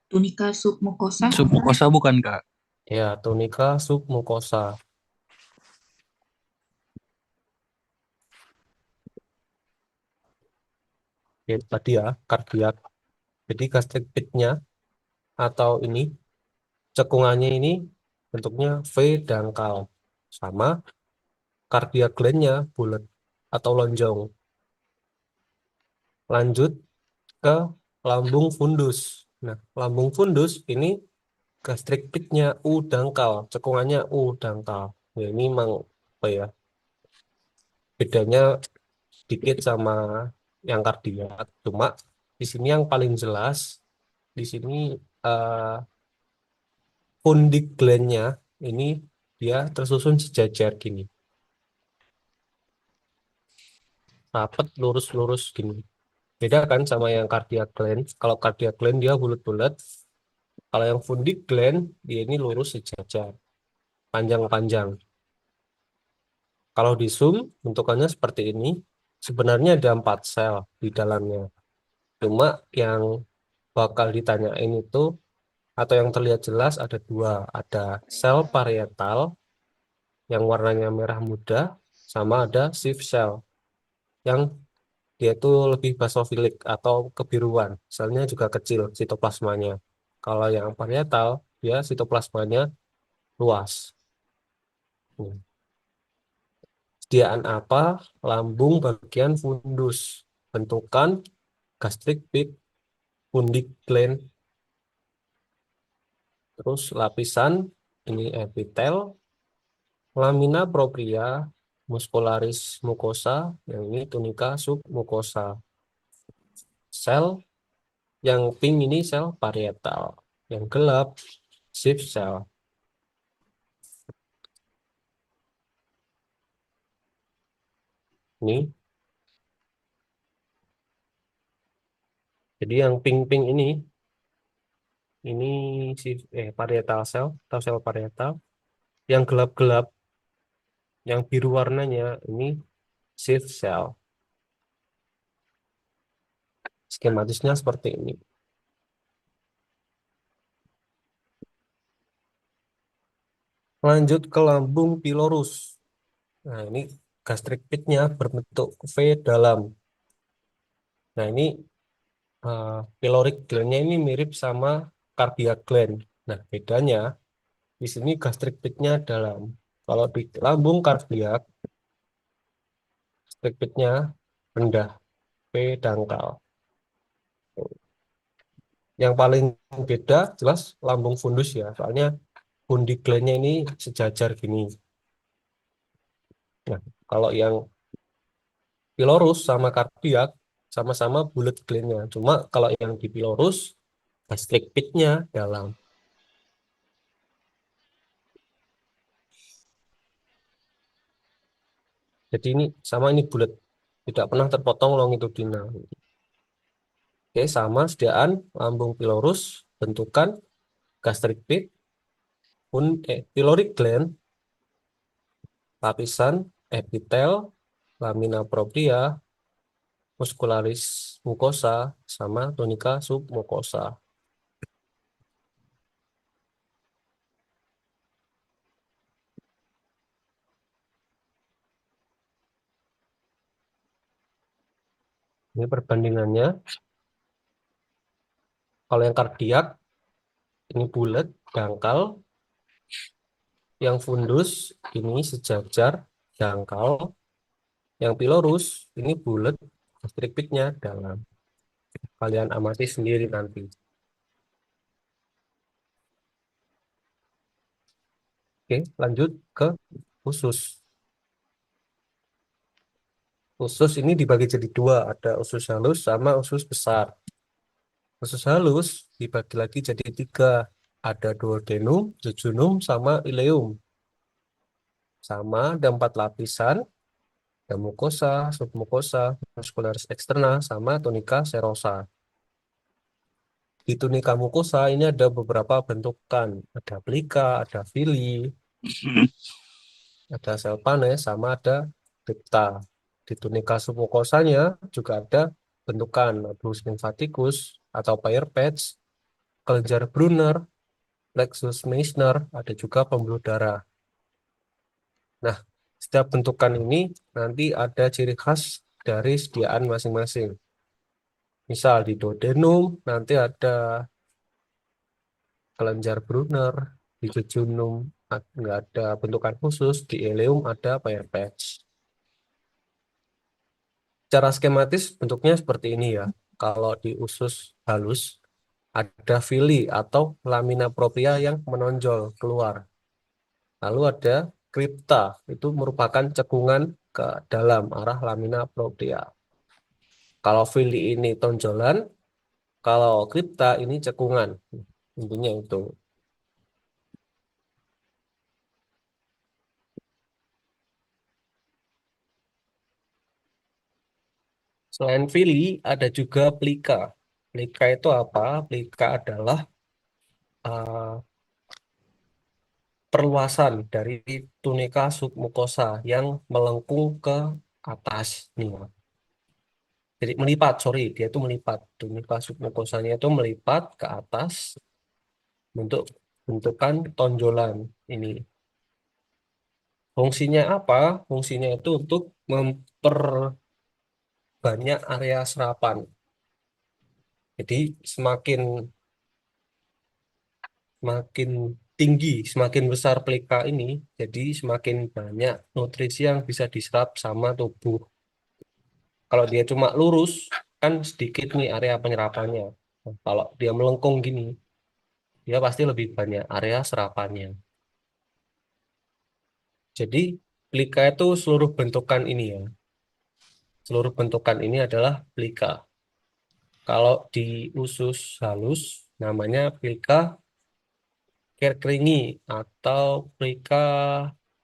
Tunika submukosa. Submukosa bukan, Kak? Ya, tunika submucosa. Ya, tadi ya, kardiak. Jadi gastric pit-nya atau ini cekungannya ini bentuknya V dangkal, sama cardiac gland-nya bulat atau lonjong. Lanjut ke lambung fundus. Nah, lambung fundus ini gastric pit-nya U dangkal, cekungannya U dangkal. Ya, ini memang apa ya? Bedanya sedikit sama yang kardiak. Cuma di sini yang paling jelas di sini eh, fundik gland-nya ini dia tersusun sejajar gini, rapet lurus-lurus gini. Beda kan sama yang cardiac gland. Kalau cardiac gland dia bulat-bulat. Kalau yang fundik gland dia ini lurus sejajar, panjang-panjang. Kalau di zoom bentukannya seperti ini. Sebenarnya ada 4 sel di dalamnya. Cuma yang bakal ditanyain itu atau yang terlihat jelas ada 2. Ada sel parietal yang warnanya merah muda, sama ada sieve cell yang dia itu lebih basofilik atau kebiruan. Selnya juga kecil sitoplasmanya. Kalau yang parietal dia sitoplasmanya luas. Sediaan apa lambung bagian fundus? Bentukan gastric pit, fundik gland, terus lapisan ini epitel, lamina propria, muscularis mucosa, yang ini tunica submucosa. Sel yang pink ini sel parietal, yang gelap sieve cell. Ini jadi yang pink-pink ini si parietal cell atau sel parietal. Yang gelap-gelap, yang biru warnanya ini sieve cell. Skematisnya seperti ini. Lanjut ke lambung pilorus. Nah, ini gastric pit-nya berbentuk V dalam. Nah, ini pyloric gland-nya ini mirip sama cardiac gland. Nah, bedanya di sini gastric pit-nya dalam. Kalau di lambung kardiak, gastric pit-nya rendah, V dangkal. Yang paling beda jelas lambung fundus ya, soalnya fundik gland-nya ini sejajar gini. Nah, kalau yang pilorus sama kardiak sama-sama bulat gland-nya. Cuma kalau yang di pilorus gastric pit-nya dalam. Jadi ini sama, ini bulat, tidak pernah terpotong longitudinal. Oke, sama sediaan lambung pilorus, bentukan gastric pit, pyloric gland, lapisan epitel, lamina propria, muscularis mucosa, sama tunica submucosa. Ini perbandingannya. Kalau yang kardiak ini bulat, dangkal. Yang fundus ini sejajar, dangkal. Yang pilorus ini bulat, gastric pit-nya dalam. Kalian amati sendiri nanti. Oke, lanjut ke usus. Usus ini dibagi jadi 2, ada usus halus sama usus besar. Usus halus dibagi lagi jadi 3, ada duodenum, jejunum, sama ileum. Sama ada 4 lapisan, ada mukosa, submukosa, muscularis externa, sama tunica serosa. Di tunica mukosa ini ada beberapa bentukan, ada plica, ada villi, ada sel panes, sama ada dipta. Di tunica submukosanya juga ada bentukan Blus lymphaticus atau Peyer's patch, kelenjar Brunner, plexus Meissner, ada juga pembuluh darah. Nah, setiap bentukan ini nanti ada ciri khas dari sediaan masing-masing. Misal di duodenum nanti ada kelenjar Brunner, di jejunum nggak ada bentukan khusus, di ileum ada pair patch. Secara skematis bentuknya seperti ini ya. Kalau di usus halus ada villi atau lamina propria yang menonjol keluar. Lalu ada kripta, itu merupakan cekungan ke dalam arah lamina propria. Kalau villi ini tonjolan, kalau kripta ini cekungan. Intinya itu. Selain villi, ada juga plika. Plika itu apa? Plika adalah uh, perluasan dari tunika submukosa yang melengkung ke atas. Nih. Jadi melipat, sorry, dia itu melipat. Tunika submukosanya itu melipat ke atas bentuk bentukan tonjolan ini. Fungsinya apa? Fungsinya itu untuk memperbanyak area serapan. Jadi semakin tinggi, semakin besar plika ini, jadi semakin banyak nutrisi yang bisa diserap sama tubuh. Kalau dia cuma lurus, kan sedikit nih area penyerapannya. Nah, kalau dia melengkung gini, dia pasti lebih banyak area serapannya. Jadi plika itu seluruh bentukan ini ya. Seluruh bentukan ini adalah plika. Kalau di usus halus, namanya plika Kerkringi atau plika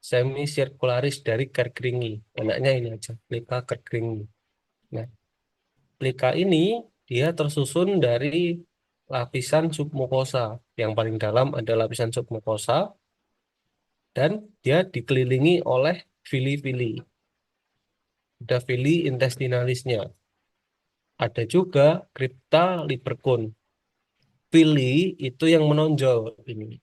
semisirkularis dari Kerkringi. Enaknya ini aja, plika Kerkringi. Nah, plika ini dia tersusun dari lapisan submukosa. Yang paling dalam ada lapisan submukosa dan dia dikelilingi oleh villi-villi. Ada villi intestinalisnya. Ada juga kripta Lieberkühn. Villi itu yang menonjol ini.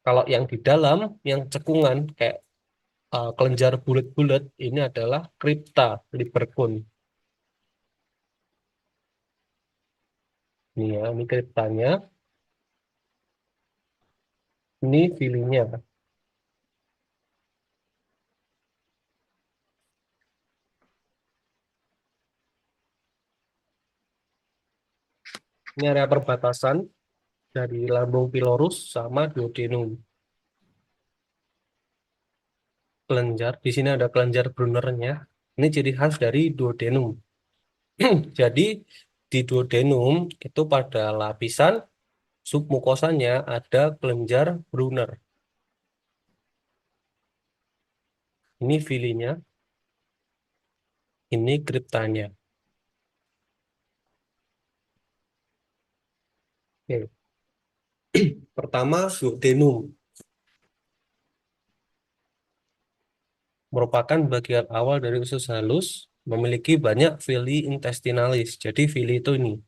Kalau yang di dalam, yang cekungan kayak kelenjar bulat-bulat ini adalah kripta Lieberkühn. Ini ya, ini kriptanya. Ini villinya. Ini area perbatasan dari lambung pilorus sama duodenum. Kelenjar, di sini ada kelenjar Brunnernya. Ini ciri khas dari duodenum. Jadi di duodenum itu pada lapisan submukosanya ada kelenjar Brunner. Ini villinya, ini kriptanya. Oke. Pertama, duodenum merupakan bagian awal dari usus halus, memiliki banyak villi intestinalis. Jadi villi itu ini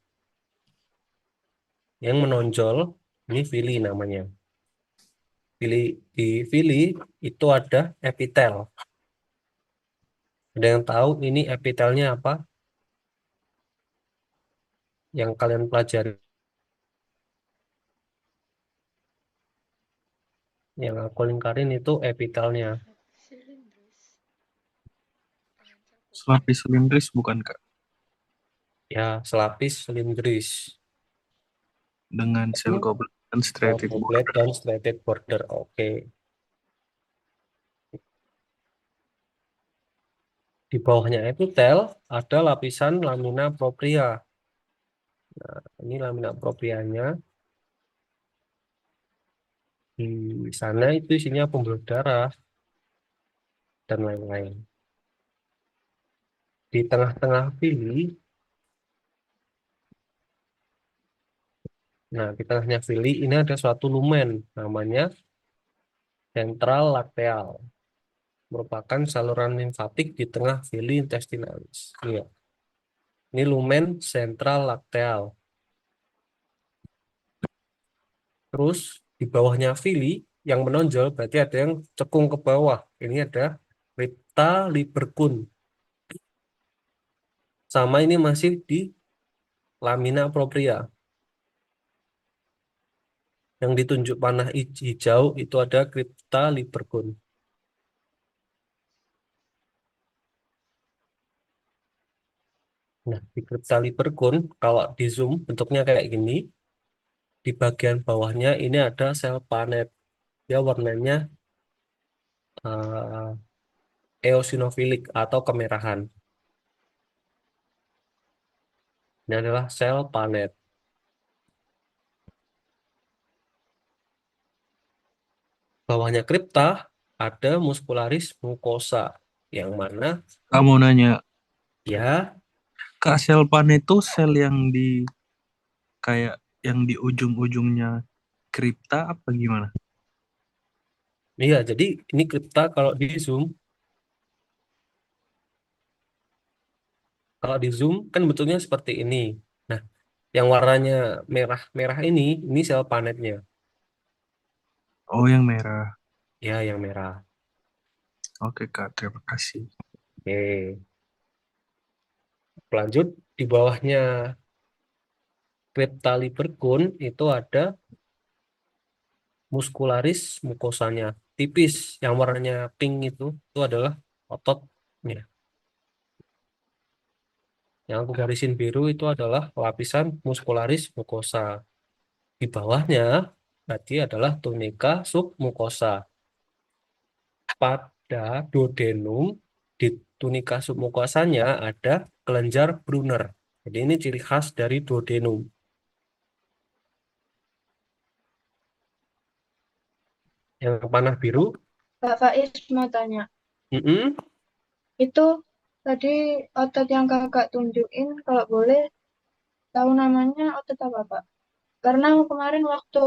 yang menonjol, ini villi namanya. Di villi itu ada epitel. Ada yang tahu ini epitelnya apa? Yang kalian pelajari. Yang aku lingkarin itu epitelnya. Selapis silindris bukan Kak? Ya, selapis silindris. Dengan sel goblet dan striated Goblet border. dan striated border. Oke. Di bawahnya epitel ada lapisan lamina propria. Nah, ini lamina proprianya. Di sana itu isinya pembuluh darah dan lain-lain. Di tengah-tengah villi, nah di tengahnya villi ini ada suatu lumen, namanya sentral lakteal. Merupakan saluran limfatik di tengah villi intestinalis. Iya. Ini lumen sentral lakteal. Terus di bawahnya villi yang menonjol berarti ada yang cekung ke bawah. Ini ada Crypta libercun. Sama ini masih di lamina propria. Yang ditunjuk panah hijau itu ada Crypta libercun. Nah, di Crypta libercun, kalau di zoom bentuknya kayak gini. Di bagian bawahnya ini ada sel panet. Dia warnanya eosinofilik atau kemerahan. Ini adalah sel panet. Bawahnya kripta ada muscularis mucosa. Yang mana Kamu nanya, ya, Kak, sel pan itu sel yang di kayak yang di ujung-ujungnya kripta apa gimana? iya, jadi ini kripta kalau di zoom kan bentuknya seperti ini. Nah, yang warnanya merah-merah ini sel panetnya. Oh, yang merah. Ya, yang merah. Oke, Kak, terima kasih. Oke. Lanjut, di bawahnya Crypta libercun itu ada muscularis mukosanya. Tipis, yang warnanya pink itu adalah ototnya. Yang aku garisin biru itu adalah lapisan muscularis mucosa. Di bawahnya berarti adalah tunika submucosa. Pada duodenum di tunika submukosanya ada kelenjar Brunner. Jadi ini ciri khas dari duodenum. Yang panah biru, Kak Faiz mau tanya, mm-mm. itu tadi otot yang kakak tunjukin, kalau boleh tahu namanya otot apa, Pak? Karena kemarin waktu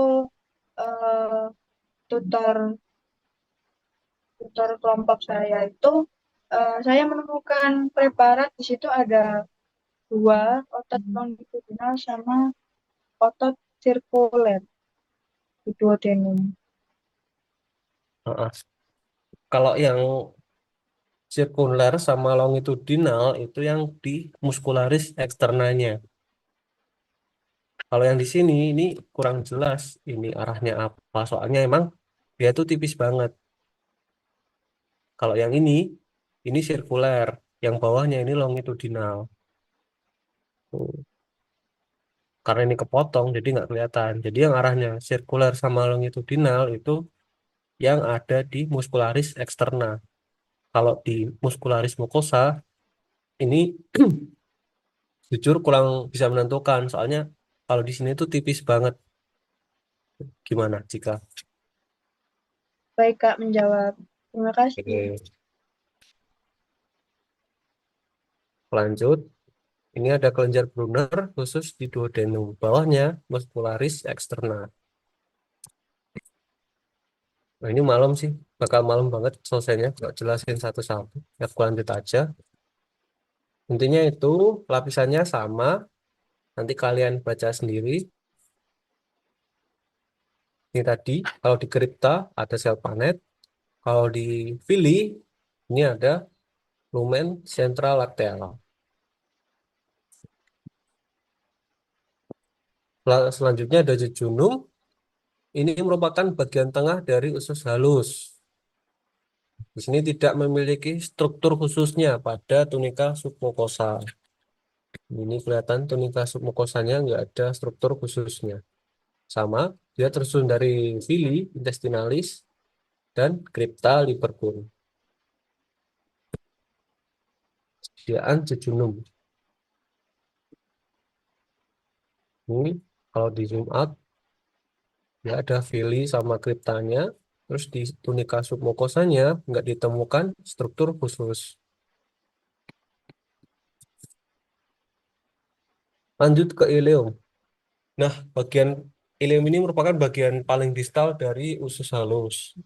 eh, tutor tutor kelompok saya itu, saya menemukan preparat di situ ada dua, otot longitudinal sama otot sirkuler di duodenum. Heeh. Kalau yang sirkuler sama longitudinal itu yang di muscularis eksternanya. Kalau yang di sini ini kurang jelas ini arahnya apa. Soalnya emang dia tuh tipis banget. Kalau yang ini sirkuler. Yang bawahnya ini longitudinal. Tuh. Karena ini kepotong jadi nggak kelihatan. Jadi yang arahnya sirkuler sama longitudinal itu yang ada di muscularis eksterna. Kalau di muscularis mucosa ini jujur kurang bisa menentukan. Soalnya kalau di sini tuh tipis banget. Gimana jika? Baik, Kak, menjawab. Terima kasih. Oke. Lanjut. Ini ada kelenjar Brunner khusus di duodenum. Bawahnya muscularis externa. Nah, ini malam sih. Bakal malam banget selesainya. Nggak jelasin satu-satu. Ya, aku lanjut aja. Intinya itu lapisannya sama. Nanti kalian baca sendiri. Ini tadi, kalau di kripta ada sel panet. Kalau di villi, ini ada lumen central lacteal. Selanjutnya ada jejunum. Ini merupakan bagian tengah dari usus halus. Di sini tidak memiliki struktur khususnya pada tunika submukosa. Ini kelihatan tunika submukosanya nggak ada struktur khususnya. Sama, dia tersusun dari villi, intestinalis, dan crypta libercum. Sediaan jejunum. Ini kalau di zoom out, ya ada villi sama cryptanya. Terus di tunika submukosanya nggak ditemukan struktur khusus. Lanjut ke ileum. Nah, bagian ileum ini merupakan bagian paling distal dari usus halus.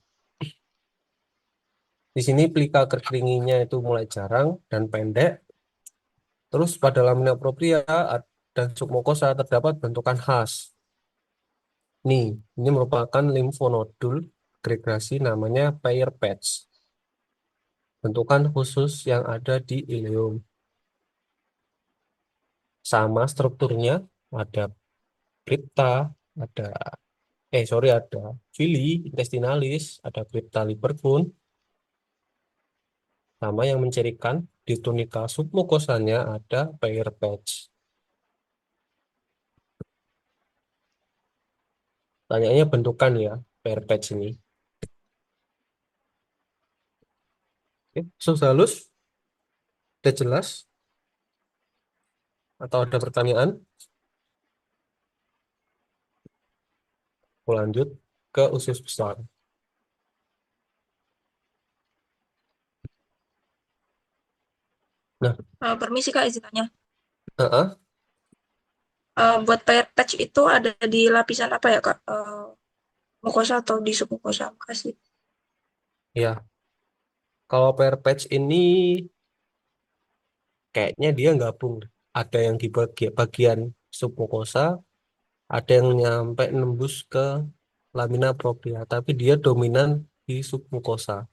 Di sini pelika kekeringinya itu mulai jarang dan pendek. Terus pada lamina propria dan submukosa terdapat bentukan khas. Ini merupakan limfonodul agregasi namanya Peyerpatch. bentukan khusus yang ada di ileum. Sama strukturnya, ada kripta, ada ada villi, intestinalis, ada kripta Lieberkühn, sama yang mencirikan di tunika submukosanya ada pair patch. Tanyanya bentukan ya, pair patch ini. Oke, usus halus, udah jelas? Atau ada pertanyaan? Aku lanjut ke usus besar. Nah, Permisi Kak, izin tanya. heeh, Buat pair patch itu ada di lapisan apa ya Kak? Mukosa atau di submukosa? Makasih. ya. Kalau pair patch ini kayaknya dia gabung. Ada yang di bagian submukosa, ada yang nyampe nembus ke lamina propria, tapi dia dominan di submukosa.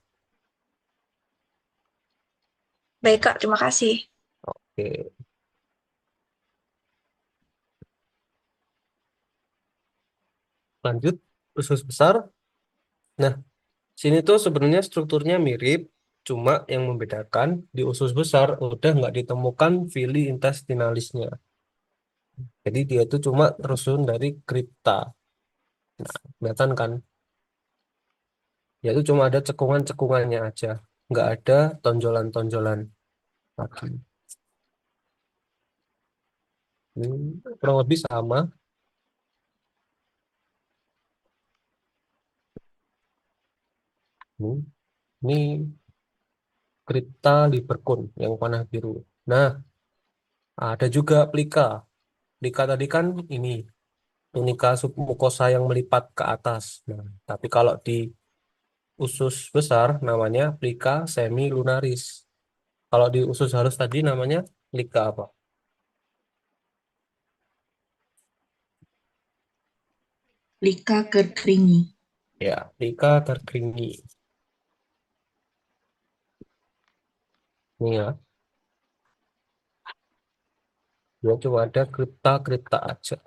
Baik Kak, terima kasih. Oke, lanjut usus besar. Nah, sini tuh sebenarnya strukturnya mirip, cuma yang membedakan di usus besar udah nggak ditemukan villi intestinalisnya. Jadi dia itu cuma tersusun dari kripta. Kelihatan kan? Dia itu cuma ada cekungan-cekungannya aja, nggak ada tonjolan-tonjolan lagi. Kurang lebih sama. Hmm, Ini kripta Lieberkühn yang warna biru. Nah, ada juga plika. Plika tadi kan ini tunika submukosa yang melipat ke atas. Nah, tapi kalau di usus besar namanya plika semilunaris. Kalau di usus halus tadi namanya plika apa? Lika Kerkringi. Ya, plika terkringi. Ini ya, dia cuma ada kripta-kripta aja.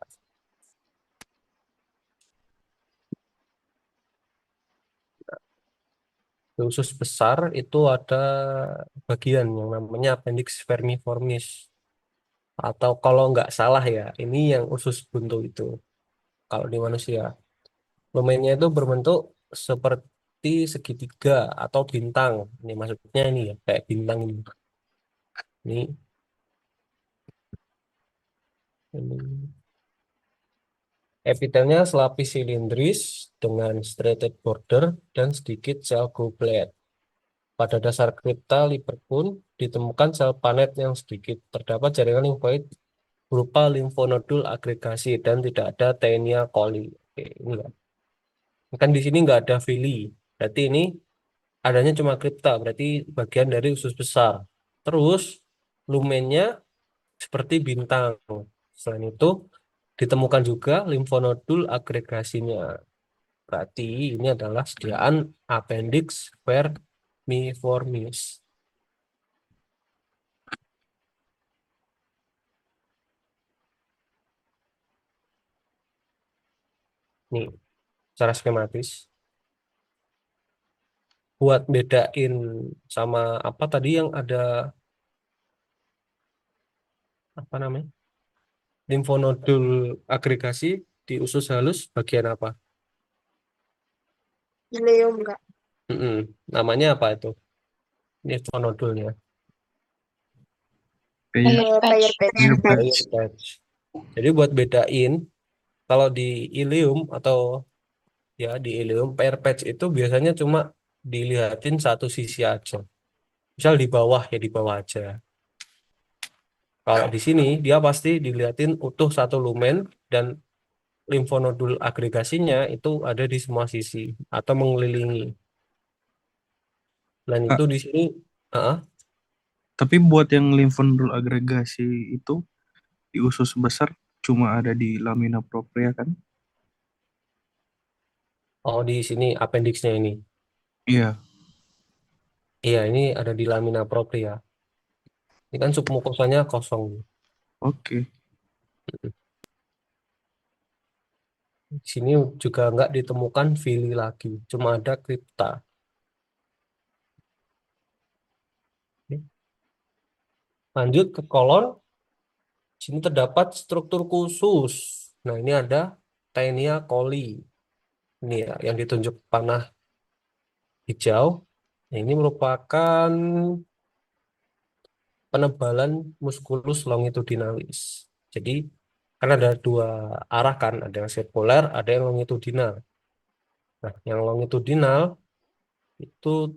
Di usus besar itu ada bagian yang namanya appendix vermiformis. Atau kalau nggak salah ya, ini yang usus buntu itu. Kalau di manusia, lumennya itu berbentuk seperti segitiga atau bintang. Ini maksudnya ini ya, kayak bintang ini. Ini. Epitelnya selapis silindris dengan striated border dan sedikit sel goblet. Pada dasar kripta Lieberkühn ditemukan sel panet yang sedikit. Terdapat jaringan limfoid berupa limfonodul agregasi dan tidak ada Taenia coli. Oke, ini ya. Kan di sini nggak ada villi. Berarti ini adanya cuma kripta, berarti bagian dari usus besar. Terus lumennya seperti bintang. Selain itu ditemukan juga limfonodul agregasinya. Berarti ini adalah sediaan appendix vermiformis. Nih, secara skematis. Buat bedain sama apa tadi yang ada apa namanya? Limfonodul agregasi di usus halus bagian apa? Ileum Kak. Mm-mm. Namanya apa itu? Limfonodulnya. Kayak Pair patch. Pair patch. Jadi buat bedain kalau di ileum atau ya di ileum pair patch itu biasanya cuma dilihatin satu sisi aja. Misal di bawah ya di bawah aja. Kalau di sini dia pasti dilihatin utuh satu lumen dan limfonodul agregasinya itu ada di semua sisi atau mengelilingi. Dan Kak, itu di sini, ah, tapi buat yang limfonodul agregasi itu di usus besar cuma ada di lamina propria kan? oh di sini appendixnya ini. Iya. Iya, ini ada di lamina propria. Ini kan submukosanya kosong. Oke. Di sini juga nggak ditemukan villi lagi, cuma ada kripta. Oke. Lanjut ke kolon, di sini terdapat struktur khusus. Nah, ini ada Taenia coli. Ini ya, yang ditunjuk panah hijau. Nah, ini merupakan penebalan musculus longitudinalis. Jadi, kan ada dua arah kan, ada yang sirkuler, ada yang longitudinal. Nah, yang longitudinal itu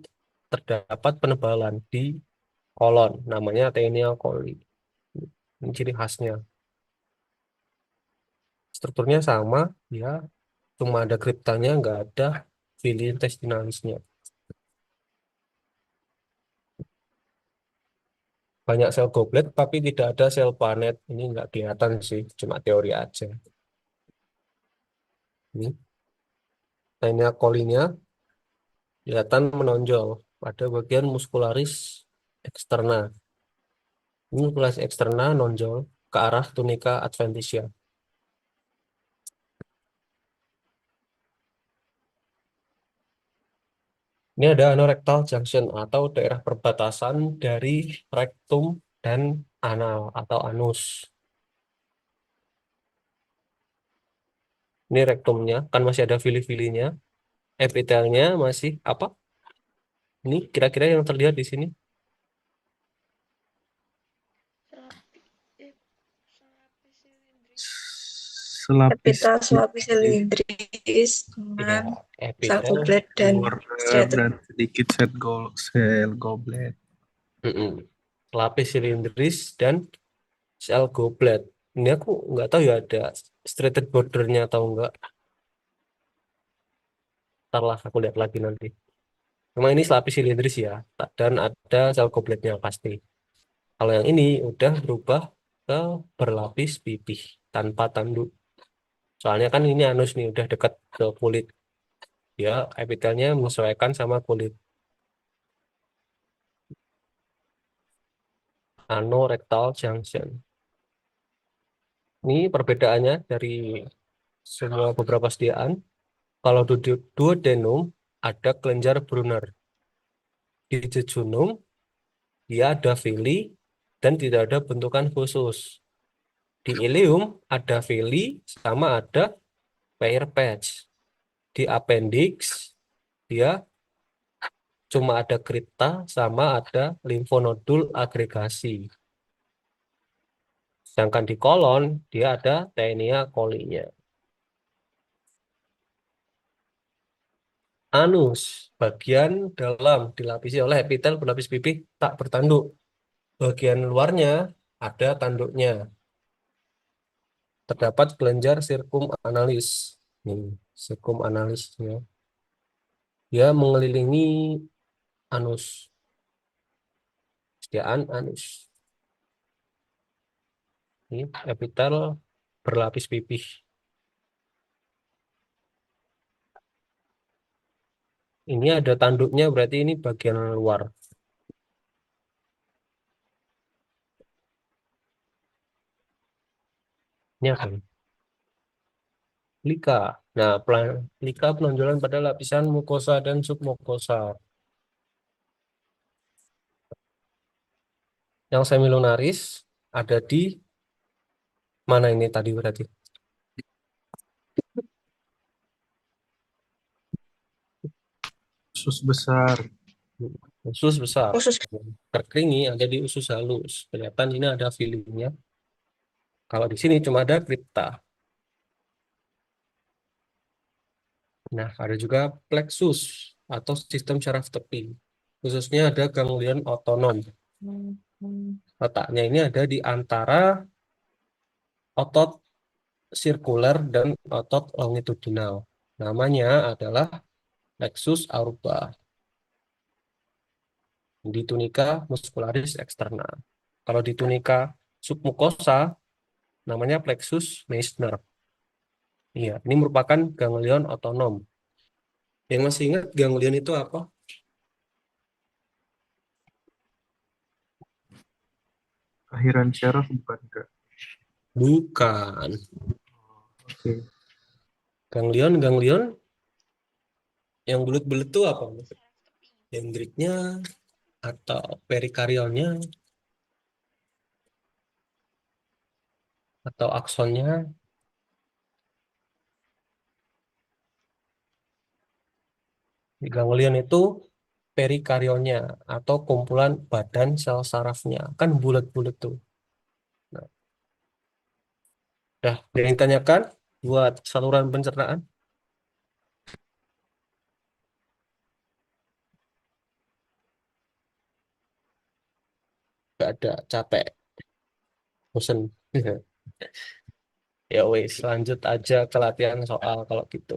terdapat penebalan di kolon, namanya Taenia coli. Ini ciri khasnya. Strukturnya sama, ya, cuma ada kriptanya, nggak ada villi intestinalisnya. Banyak sel goblet, tapi tidak ada sel planet. Ini nggak kelihatan sih, cuma teori aja. Ini Taenia colinya kelihatan menonjol pada bagian muscularis eksterna. Ini muscularis eksterna nonjol ke arah tunica adventitia. Ini ada anorectal junction atau daerah perbatasan dari rektum dan anal atau anus. Ini rektumnya, kan masih ada vili-vilinya. Epitelnya masih apa? Ini kira-kira yang terlihat di sini. Selapis Epitel selapis silindris Ya, dengan sel epitel. goblet dan luar striatum. dan sedikit sel goblet. Lapis silindris dan sel goblet. Ini aku nggak tahu ya ada striated bordernya atau enggak. Ntar lah aku lihat lagi nanti. Cuma ini selapis silindris ya, dan ada sel gobletnya pasti. Kalau yang ini udah berubah ke berlapis pipih tanpa tanduk. Soalnya kan ini anus nih udah dekat ke kulit. Ya, epitelnya menyesuaikan sama kulit. Anorectal junction. Ini perbedaannya dari semua beberapa sediaan. Kalau di duodenum ada kelenjar Brunner. Di jejunum dia ada villi dan tidak ada bentukan khusus. Di ileum ada villi sama ada pair patch. Di appendix dia cuma ada kripta sama ada limfonodul agregasi. Sedangkan di kolon dia ada Taenia colinya. Anus, bagian dalam dilapisi oleh epitel berlapis pipih tak bertanduk. Bagian luarnya ada tanduknya. Terdapat kelenjar circum analis. Nih, circum analisnya. Dia mengelilingi anus. Sediaan anus. Ini epitel berlapis pipih. Ini ada tanduknya, berarti ini bagian luar. Ini apa? Plika. Nah, plika penonjolan pada lapisan mukosa dan submukosa. Yang semilunaris ada di mana ini tadi berarti? Usus besar. Usus besar. Khusus Terkeringi ada di usus halus. Kelihatan ini ada filinya. Kalau di sini cuma ada kripta. Nah, ada juga plexus atau sistem syaraf tepi. Khususnya ada ganglion otonom. Letaknya ini ada di antara otot sirkuler dan otot longitudinal. Namanya adalah plexus aorta di tunica muscularis externa. Kalau di tunica submucosa namanya plexus Meissner. Iya, ini merupakan ganglion otonom. Yang masih ingat ganglion itu apa? Akhiran syaraf bukan Kak? Bukan. Oke. Ganglion yang bulat-bulat tuh apa? Dendritnya atau perikarionnya atau aksonnya? Di ganglion itu perikarionnya atau kumpulan badan sel sarafnya. Kan bulat-bulat tuh. Nah, dah, ada yang tanyakan buat saluran pencernaan? Gak ada, capek, bosen. Ya wes, lanjut aja ke latihan soal kalau gitu.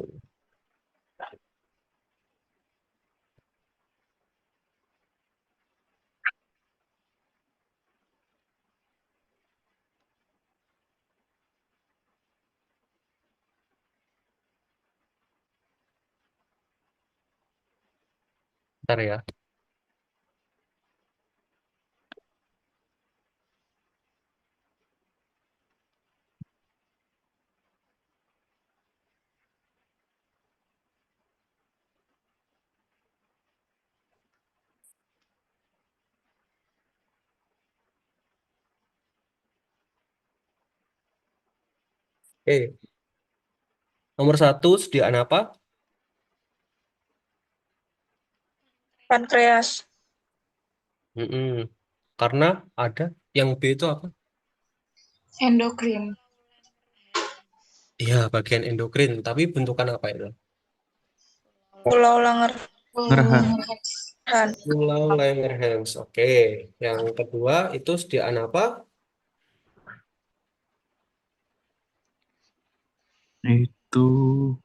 Ntar ya. Nomor 1, sediaan apa? Pankreas. Mm-mm. Karena ada yang B itu apa? Endokrin. Iya, bagian endokrin. Tapi bentukan apa itu? Pulau Langerhans. Ngerhan. Pulau Langerhans. Oke. Yang kedua itu sediaan apa? Itu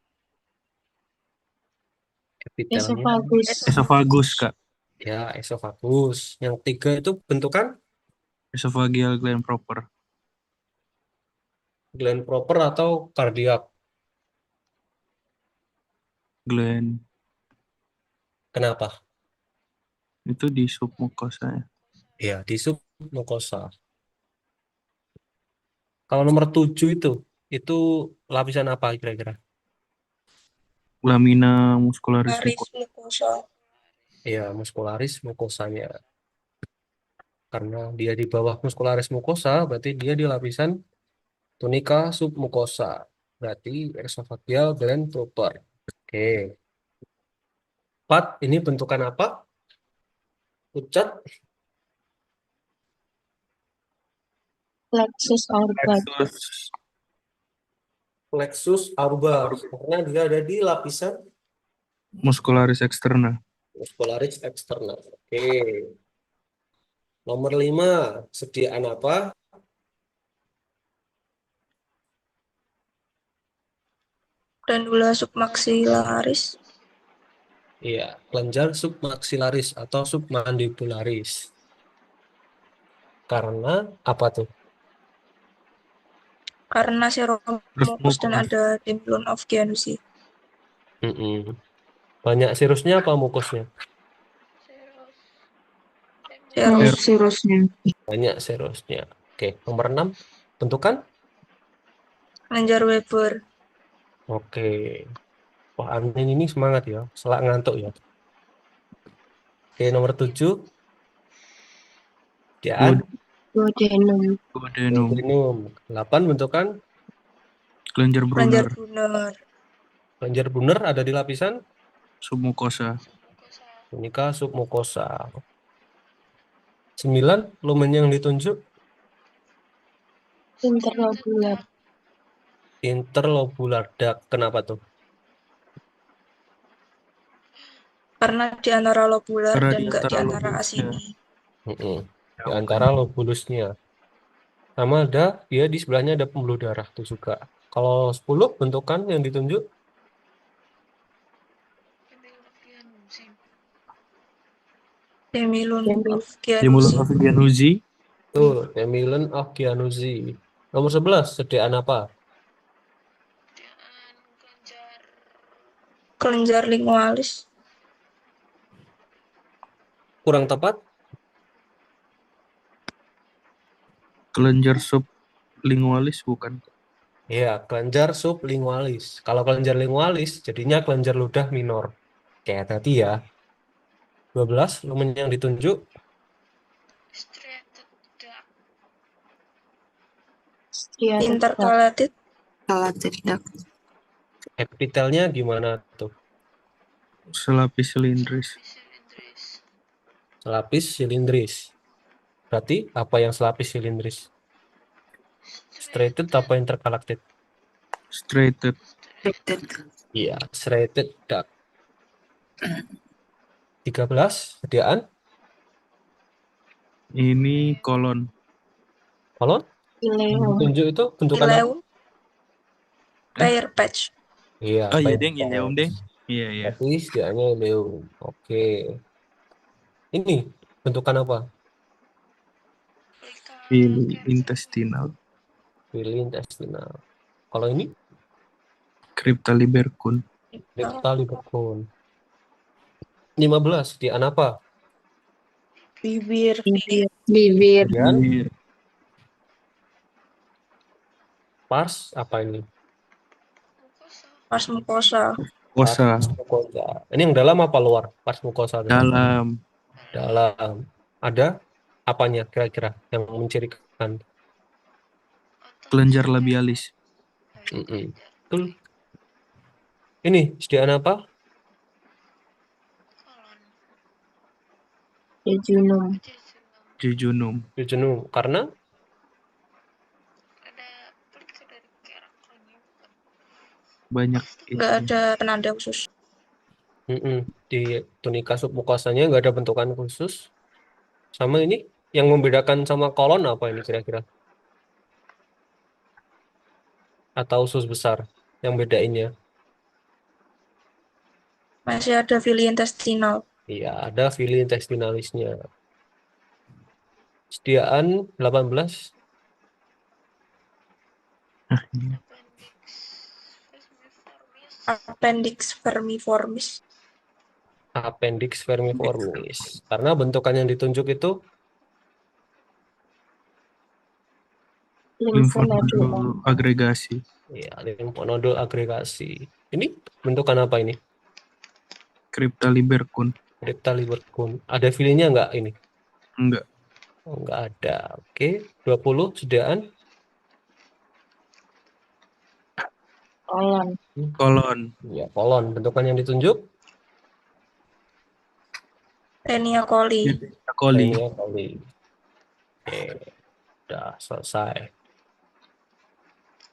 Epitelnya. Esofagus. esofagus Kak. Ya, esofagus. Yang tiga itu bentukan Esophageal gland proper. gland proper atau kardiak. Gland Kenapa? itu di submukosa ya. Ya, di submukosa. Kalau nomor 7 itu lapisan apa kira-kira? Lamina muscularis Laris mucosa. mukosa. Ya, muscularis mukosanya. Karena dia di bawah muscularis mukosa, berarti dia di lapisan tunika submukosa. Berarti esophageal gland proper. Oke. 4, ini bentukan apa? Pucat, Plexus aurus. Plexus plexus aurbar. Karena dia ada di lapisan muscularis externa. muscularis eksternal. Oke. Nomor 5, sediaan apa? Glandula submaxillaris. Iya, kelenjar submaxillaris atau submandibularis. Karena apa tuh? Karena serum mukus dan Mukus. ada Demilon of Gianusi. Mm-mm. Banyak serusnya apa mukusnya? Serus. Sirusnya. Banyak serusnya. Oke, nomor 6, bentukan? Kelenjar Weber. Oke. Wah, Anin ini semangat ya, selak ngantuk ya. Oke, nomor 7, sediaan Duodenum. Duodenum. duodenum. 8, bentukan Kelenjar Kelenjar Brunner. Brunner. kelenjar Brunner ada di lapisan Submukosa. tunika submukosa. 9, lumen yang ditunjuk Interlobular. interlobular duct. Kenapa tuh? Karena di antara lobular Karena dan di enggak di antara antara lobulusnya. asini. Mm-mm. Di antara lobulusnya. Sama ada, dia di sebelahnya ada pembuluh darah tuh juga. Kalau 10, bentukan yang ditunjuk Demilon of Demilon Gianusi. of Gianusi. tuh, Demilon of Gianusi. Nomor 11, sediaan apa? Kelenjar lingualis. Kurang tepat? Kelenjar sublingualis bukan? Ya, kelenjar sublingualis. Kalau kelenjar lingualis, jadinya kelenjar ludah minor. Kayak tadi ya. 12, lumen yang ditunjuk. Striated duct. Intercalated. Calated duct. Epitelnya gimana tuh? Selapis silindris. Selapis silindris. Berarti apa yang selapis silindris? Striated apa intercalated? Striated. Striated. Iya, striated duct. 13, sediaan. Ini kolon. Kolon yang Ileum. ditunjuk itu bentukan apa? Ileum. Pair patch. Iya, Oh iya, pair Deng. Iya, Om, Deng. patch. Iya, iya. Tapi sediaannya ileum. Oke. Ini bentukan apa? Villi intestinal. Villi intestinal. Kalau ini Crypta libercum. rectal libercum. 15, sediaan apa? Bibir. Bibir. Kemudian Bibir. pars apa ini? Pars mukosa. Kosa. Pars mucosa. Ini yang dalam apa luar? Pars mucosa tadi. Dalam. Dalam. Ada apanya kira-kira yang mencirikan? Kelenjar labialis. Betul. Ini sediaan apa? Jejunum. Jejunum. Jejunum. Karena Banyak Nggak isinya. ada penanda khusus. di tunika submukosanya nggak ada bentukan khusus. Sama ini yang membedakan sama kolon apa ini kira-kira? Atau usus besar yang bedainnya? Masih ada villi intestinal. Iya, ada villi intestinalisnya. Sediaan 18. Appendix vermiformis. Appendix vermiformis. Karena bentukan yang ditunjuk itu Lymphonodul. Lymphonodul agregasi. ya limfonodul agregasi. Ini bentukan apa ini? Crypta libercum. Rectal libercum. Ada filinya nggak ini? Enggak. Oh, nggak ada. Oke, 20 sediaan. Kolon. Kolon. Ya, kolon. Bentukan yang ditunjuk? Tenia coli. Coli. Ini kali. Oke, udah selesai.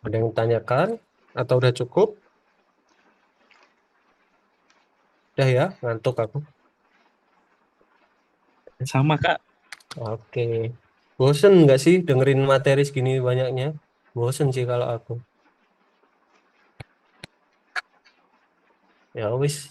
Ada yang tanyakan atau udah cukup? Udah ya, ngantuk aku. Sama, Kak. Oke. Bosen nggak sih dengerin materi segini banyaknya? Bosen sih kalau aku. Ya wis,